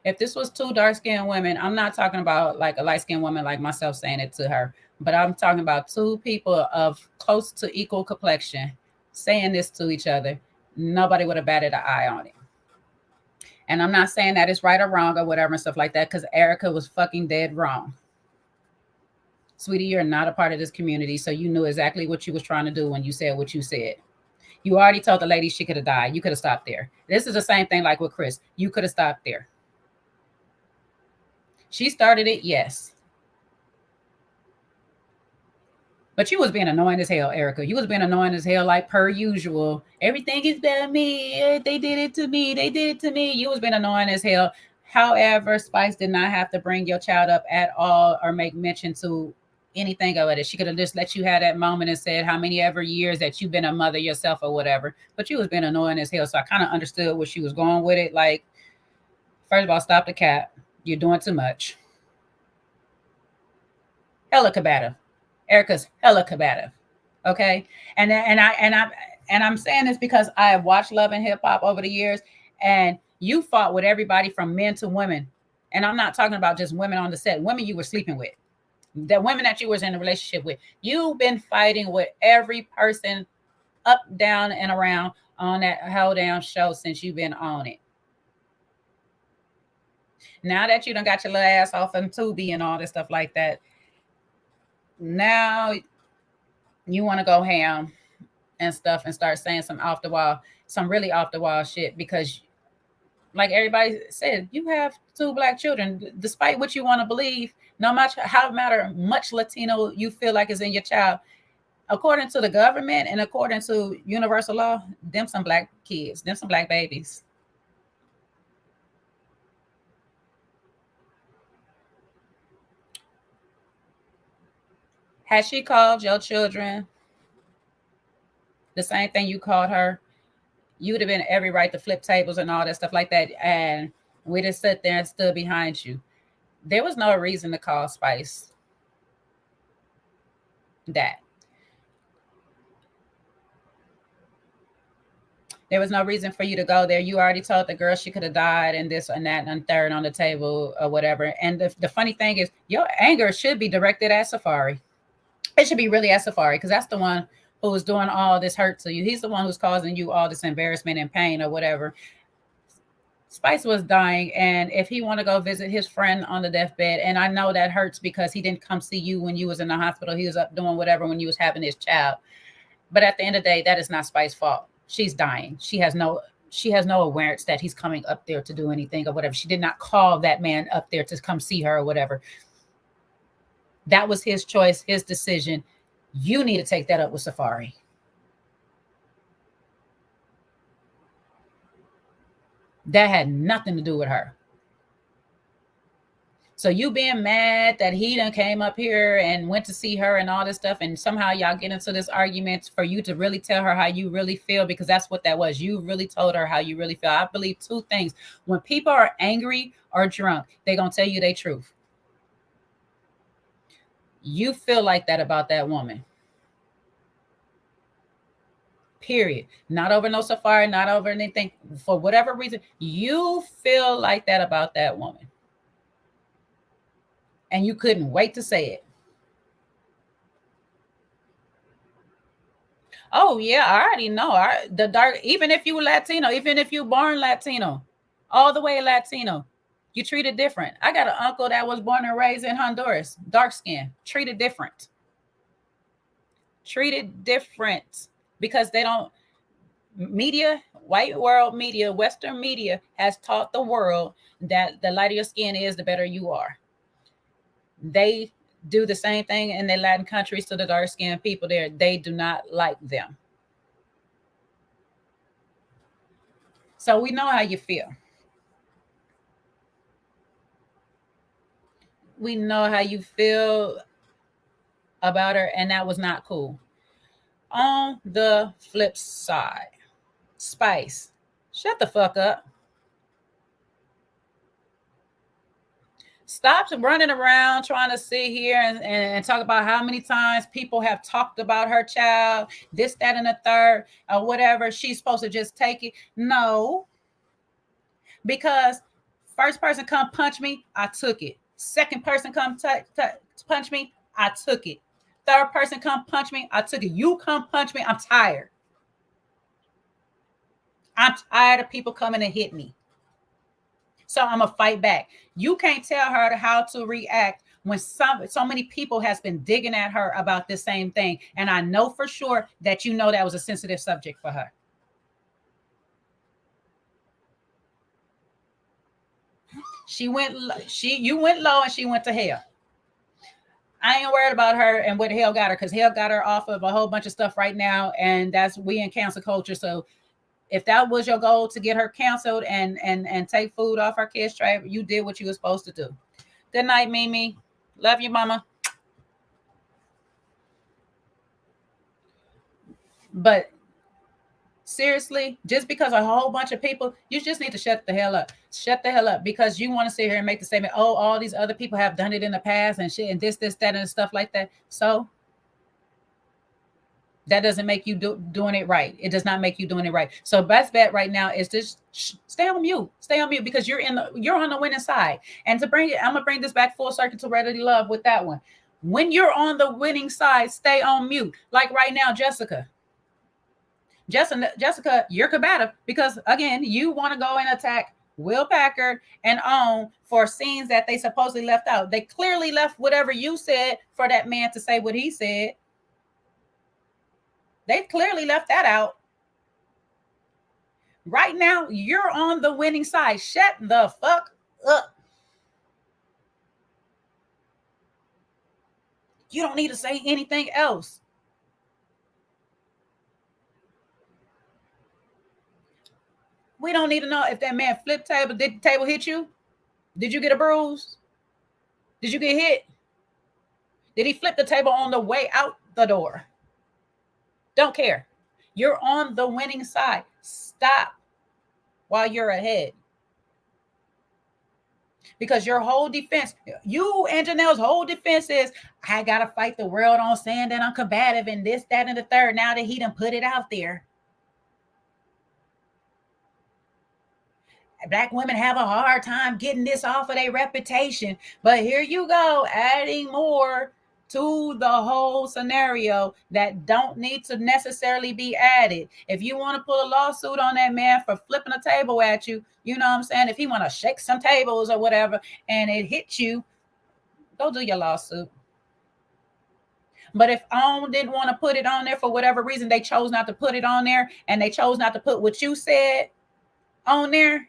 A: If this was two dark-skinned women, I'm not talking about like a light-skinned woman like myself saying it to her, but I'm talking about two people of close to equal complexion saying this to each other, nobody would have batted an eye on it. And I'm not saying that it's right or wrong or whatever and stuff like that, because Erica was fucking dead wrong. Sweetie, you're not a part of this community, so you knew exactly what you was trying to do when you said what you said. You already told the lady she could have died. You could have stopped there. This is the same thing like with Chris. You could have stopped there. She started it, yes. But you was being annoying as hell, Erica. You was being annoying as hell, like per usual. Everything is about me. They did it to me. They did it to me. You was being annoying as hell. However, Spice did not have to bring your child up at all or make mention to anything of it. She could have just let you have that moment and said how many ever years that you've been a mother yourself or whatever. But you was being annoying as hell. So I kind of understood where she was going with it. Like, first of all, stop the cap. You're doing too much. Hella combative. Erica's hella combative. Okay. And I'm saying this because I have watched Love and Hip Hop over the years, and you fought with everybody from men to women. And I'm not talking about just women on the set, women you were sleeping with, the women that you was in a relationship with. You've been fighting with every person up, down, and around on that Hold Down show since you've been on it. Now that you done got your little ass off on Tubi and all this stuff like that, now you want to go ham and stuff and start saying some off the wall, some really off the wall shit because, like everybody said, you have two black children. Despite what you want to believe, no matter how much Latino you feel like is in your child, according to the government and according to universal law, them some black kids, them some black babies. Has she called your children the same thing you called her, you would have been every right to flip tables and all that stuff like that. And we just sat there and stood behind you. There was no reason to call Spice that. There was no reason for you to go there. You already told the girl she could have died and this and that and third on the table or whatever. And the funny thing is, your anger should be directed at Safari. It should be really at Safari because that's the one who was doing all this hurt to you. He's the one who's causing you all this embarrassment and pain or whatever. Spice was dying, and if he want to go visit his friend on the deathbed, and I know that hurts because he didn't come see you when you was in the hospital. He was up doing whatever when you was having his child. But at the end of the day, that is not Spice's fault. She's dying. She has no awareness that he's coming up there to do anything or whatever. She did not call that man up there to come see her or whatever. That was his choice, his decision. You need to take that up with Safari. That had nothing to do with her. So you being mad that he done came up here and went to see her and all this stuff, and somehow y'all get into this argument for you to really tell her how you really feel, because that's what that was. You really told her how you really feel. I believe two things. When people are angry or drunk, they're going to tell you their truth. You feel like that about that woman. Period. Not over no Safari, not over anything. For whatever reason, you feel like that about that woman. And you couldn't wait to say it. Oh, yeah, I already know. The dark, even if you Latino, even if you born Latino, all the way Latino, you treated different. I got an uncle that was born and raised in Honduras, dark skin, treated different. Treated different because they don't, media, white world media, Western media has taught the world that the lighter your skin is, the better you are. They do the same thing in the Latin countries to the dark skinned people there. They do not like them. So we know how you feel. We know how you feel about her, and that was not cool. On the flip side, Spice, shut the fuck up. Stop running around trying to sit here and talk about how many times people have talked about her child, this, that, and the third, or whatever. She's supposed to just take it. No, because First person come punch me, I took it. Second person come punch me, I took it. Third person come punch me, I took it. You come punch me, I'm tired. I'm tired of people coming to hit me. So I'm gonna fight back. You can't tell her how to react when so many people has been digging at her about this same thing. And I know for sure that you know that was a sensitive subject for her. You went low and she went to hell. I ain't worried about her and what hell got her, because hell got her off of a whole bunch of stuff right now, and that's we in cancel culture. So if that was your goal to get her canceled and take food off her kids' tray, you did what you were supposed to do. Good night, Mimi. Love you, mama. But seriously, just because a whole bunch of people, you just need to shut the hell up. Shut the hell up, because you want to sit here and make the statement, oh, all these other people have done it in the past and shit and this, that, and stuff like that. So that doesn't make you doing it right. It does not make you doing it right. So best bet right now is just stay on mute. Stay on mute, because you're on the winning side. And I'm gonna bring this back full circle to Ready Love with that one. When you're on the winning side, stay on mute. Like right now, Jessica, you're combative because again, you want to go and attack Will Packard and OWN for scenes that they supposedly left out. They clearly left whatever you said for that man to say what he said. They clearly left that out. Right now, you're on the winning side. Shut the fuck up. You don't need to say anything else. We don't need to know if that man flipped table. Did the table hit you? Did you get a bruise? Did you get hit? Did he flip the table on the way out the door? Don't care. You're on the winning side. Stop while you're ahead. Because your whole defense, you and Janelle's whole defense is, I got to fight the world on saying that I'm combative and this, that, and the third. Now that he done put it out there. Black women have a hard time getting this off of their reputation. But here you go, adding more to the whole scenario that don't need to necessarily be added. If you want to pull a lawsuit on that man for flipping a table at you, you know what I'm saying? If he want to shake some tables or whatever and it hits you, go do your lawsuit. But if OWN didn't want to put it on there for whatever reason, they chose not to put it on there, and they chose not to put what you said on there,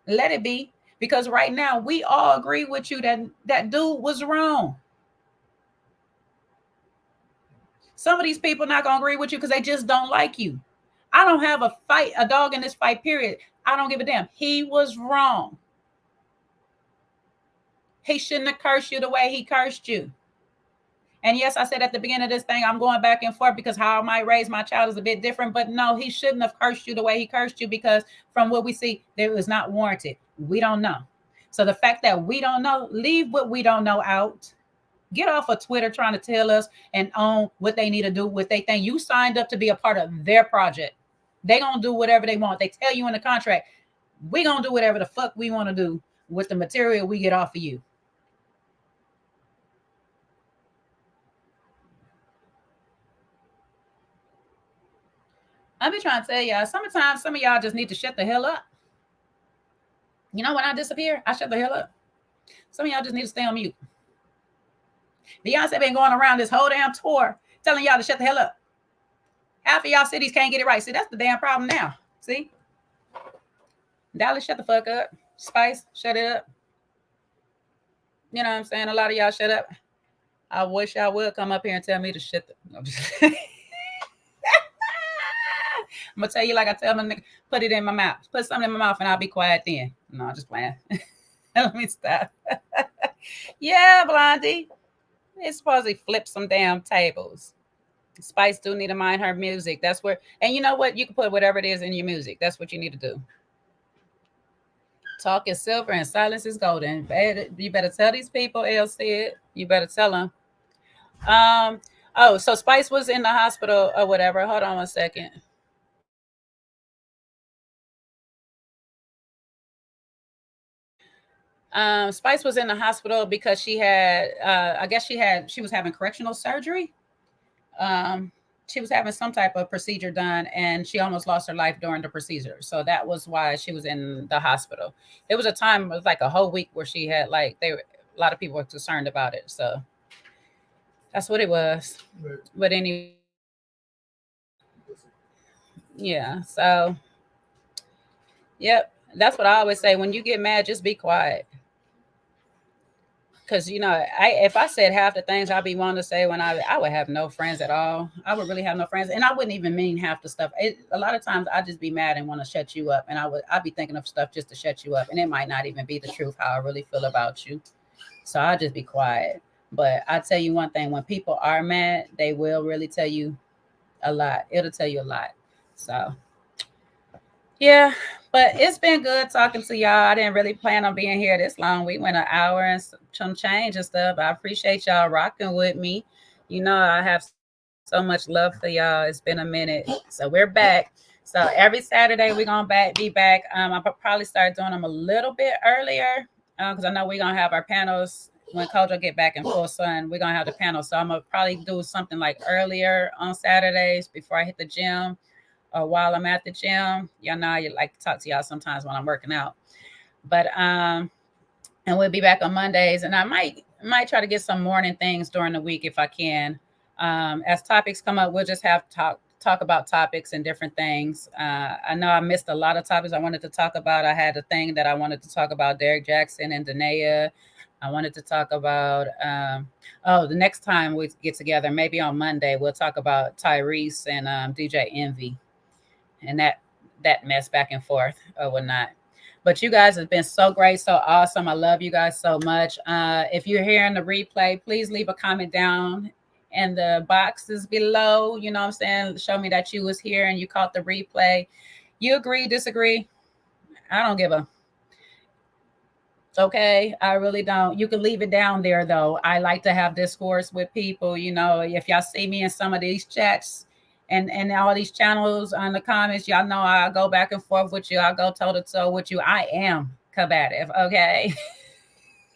A: let it be. Because right now we all agree with you that dude was wrong. Some of these people not gonna agree with you because they just don't like you. I don't have a dog in this fight, period. I don't give a damn. He was wrong. He shouldn't have cursed you the way he cursed you. And yes, I said at the beginning of this thing, I'm going back and forth because how I might raise my child is a bit different. But no, he shouldn't have cursed you the way he cursed you, because from what we see, it was not warranted. We don't know. So the fact that we don't know, leave what we don't know out. Get off of Twitter trying to tell us and own what they need to do, what they think. You signed up to be a part of their project. They gonna do whatever they want. They tell you in the contract, we gonna do whatever the fuck we want to do with the material we get off of you. I've been trying to tell y'all, sometimes some of y'all just need to shut the hell up. You know, when I disappear, I shut the hell up. Some of y'all just need to stay on mute. Beyonce been going around this whole damn tour telling y'all to shut the hell up. Half of y'all cities can't get it right. See, that's the damn problem now. See? Dallas, shut the fuck up. Spice, shut it up. You know what I'm saying? A lot of y'all shut up. I wish y'all would come up here and tell me to shut the... I'm gonna tell you like I tell them, put it in my mouth. Put something in my mouth and I'll be quiet then. No, I'm just playing. Let me stop. Yeah, Blondie. It's supposed to flip some damn tables. Spice do need to mind her music. That's where, and you know what? You can put whatever it is in your music. That's what you need to do. Talk is silver and silence is golden. You better tell these people, Elle said. You better tell them. Oh, so Spice was in the hospital or whatever. Hold on 1 second. Spice was in the hospital because she had, I guess she was having correctional surgery. Um, she was having some type of procedure done, and she almost lost her life during the procedure. So that was why she was in the hospital. It was a time, it was like a whole week where she had like a lot of people were concerned about it. So that's what it was. But anyway, yeah. So yep, that's what I always say. When you get mad, just be quiet. Because if I said half the things I'd be wanting to say when I would have no friends at all. I would really have no friends, and I wouldn't even mean half the stuff. A lot of times I just be mad and want to shut you up, and I'd be thinking of stuff just to shut you up, and it might not even be the truth how I really feel about you. So I'll just be quiet. But I tell you one thing: when people are mad, they will really tell you a lot. It'll tell you a lot. So yeah, but it's been good talking to y'all. I didn't really plan on being here this long. We went an hour and some change and stuff. I appreciate y'all rocking with me. I have so much love for y'all. It's been a minute. So we're back. So every Saturday we're gonna be back. I'll probably start doing them a little bit earlier because I know we're gonna have our panels when Kojo get back in full sun. We're gonna have the panel. So I'm gonna probably do something like earlier on Saturdays before I hit the gym. While I'm at the gym. Y'all know I like to talk to y'all sometimes when I'm working out. But and we'll be back on Mondays. And I might try to get some morning things during the week if I can. As topics come up, we'll just have talk about topics and different things. I know I missed a lot of topics I wanted to talk about. I had a thing that I wanted to talk about Derek Jackson and Danae. I wanted to talk about the next time we get together, maybe on Monday, we'll talk about Tyrese and DJ Envy and that mess back and forth or whatnot. But you guys have been so great, so awesome. I love you guys so much. If you're hearing the replay, please leave a comment down in the boxes below. You know what I'm saying? Show me that you was here and you caught the replay. You agree, disagree? I don't give a. Okay, I really don't. You can leave it down there though. I like to have discourse with people. If y'all see me in some of these chats, and all these channels on the comments, y'all know I go back and forth with you. I go toe to toe with you. I am combative, okay?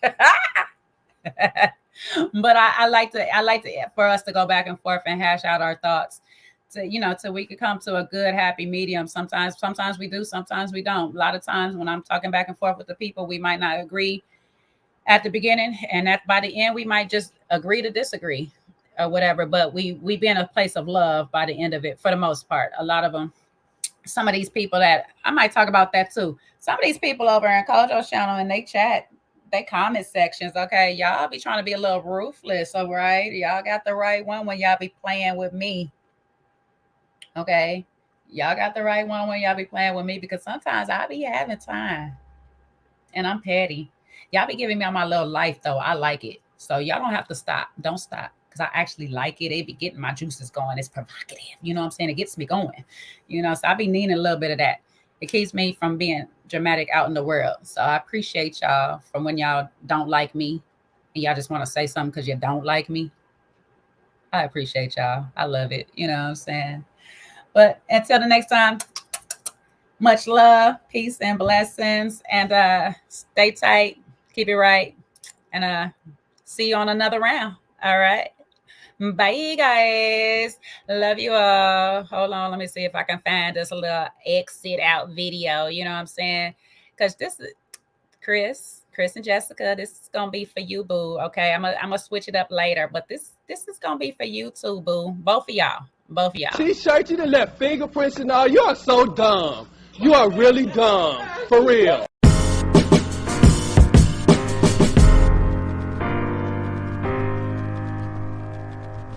A: But I like to for us to go back and forth and hash out our thoughts till we could come to a good happy medium. Sometimes we do, sometimes we don't. A lot of times when I'm talking back and forth with the people, we might not agree at the beginning, and by the end we might just agree to disagree or whatever, but we be in a place of love by the end of it for the most part. A lot of them, some of these people that I might talk about that too. Some of these people over in Kojo's channel and they chat, they comment sections, okay, y'all be trying to be a little ruthless, all right? Y'all got the right one when y'all be playing with me, okay? Y'all got the right one when y'all be playing with me, because sometimes I be having time and I'm petty. Y'all be giving me all my little life though. I like it. So y'all don't have to stop. Don't stop. I actually like it. It be getting my juices going. It's provocative. You know what I'm saying? It gets me going. So I be needing a little bit of that. It keeps me from being dramatic out in the world. So I appreciate y'all from when y'all don't like me and y'all just want to say something because you don't like me. I appreciate y'all. I love it. You know what I'm saying? But until the next time, much love, peace, and blessings. And stay tight. Keep it right. And see you on another round. All right. Bye, guys. Love you all. Hold on. Let me see if I can find this little exit out video. You know what I'm saying? Because this is Chris and Jessica. This is going to be for you, boo. Okay. I'm going to switch it up later. But this is going to be for you, too, boo. Both of y'all.
B: T-shirt, you done left fingerprints and all. You are so dumb. You are really dumb. For real.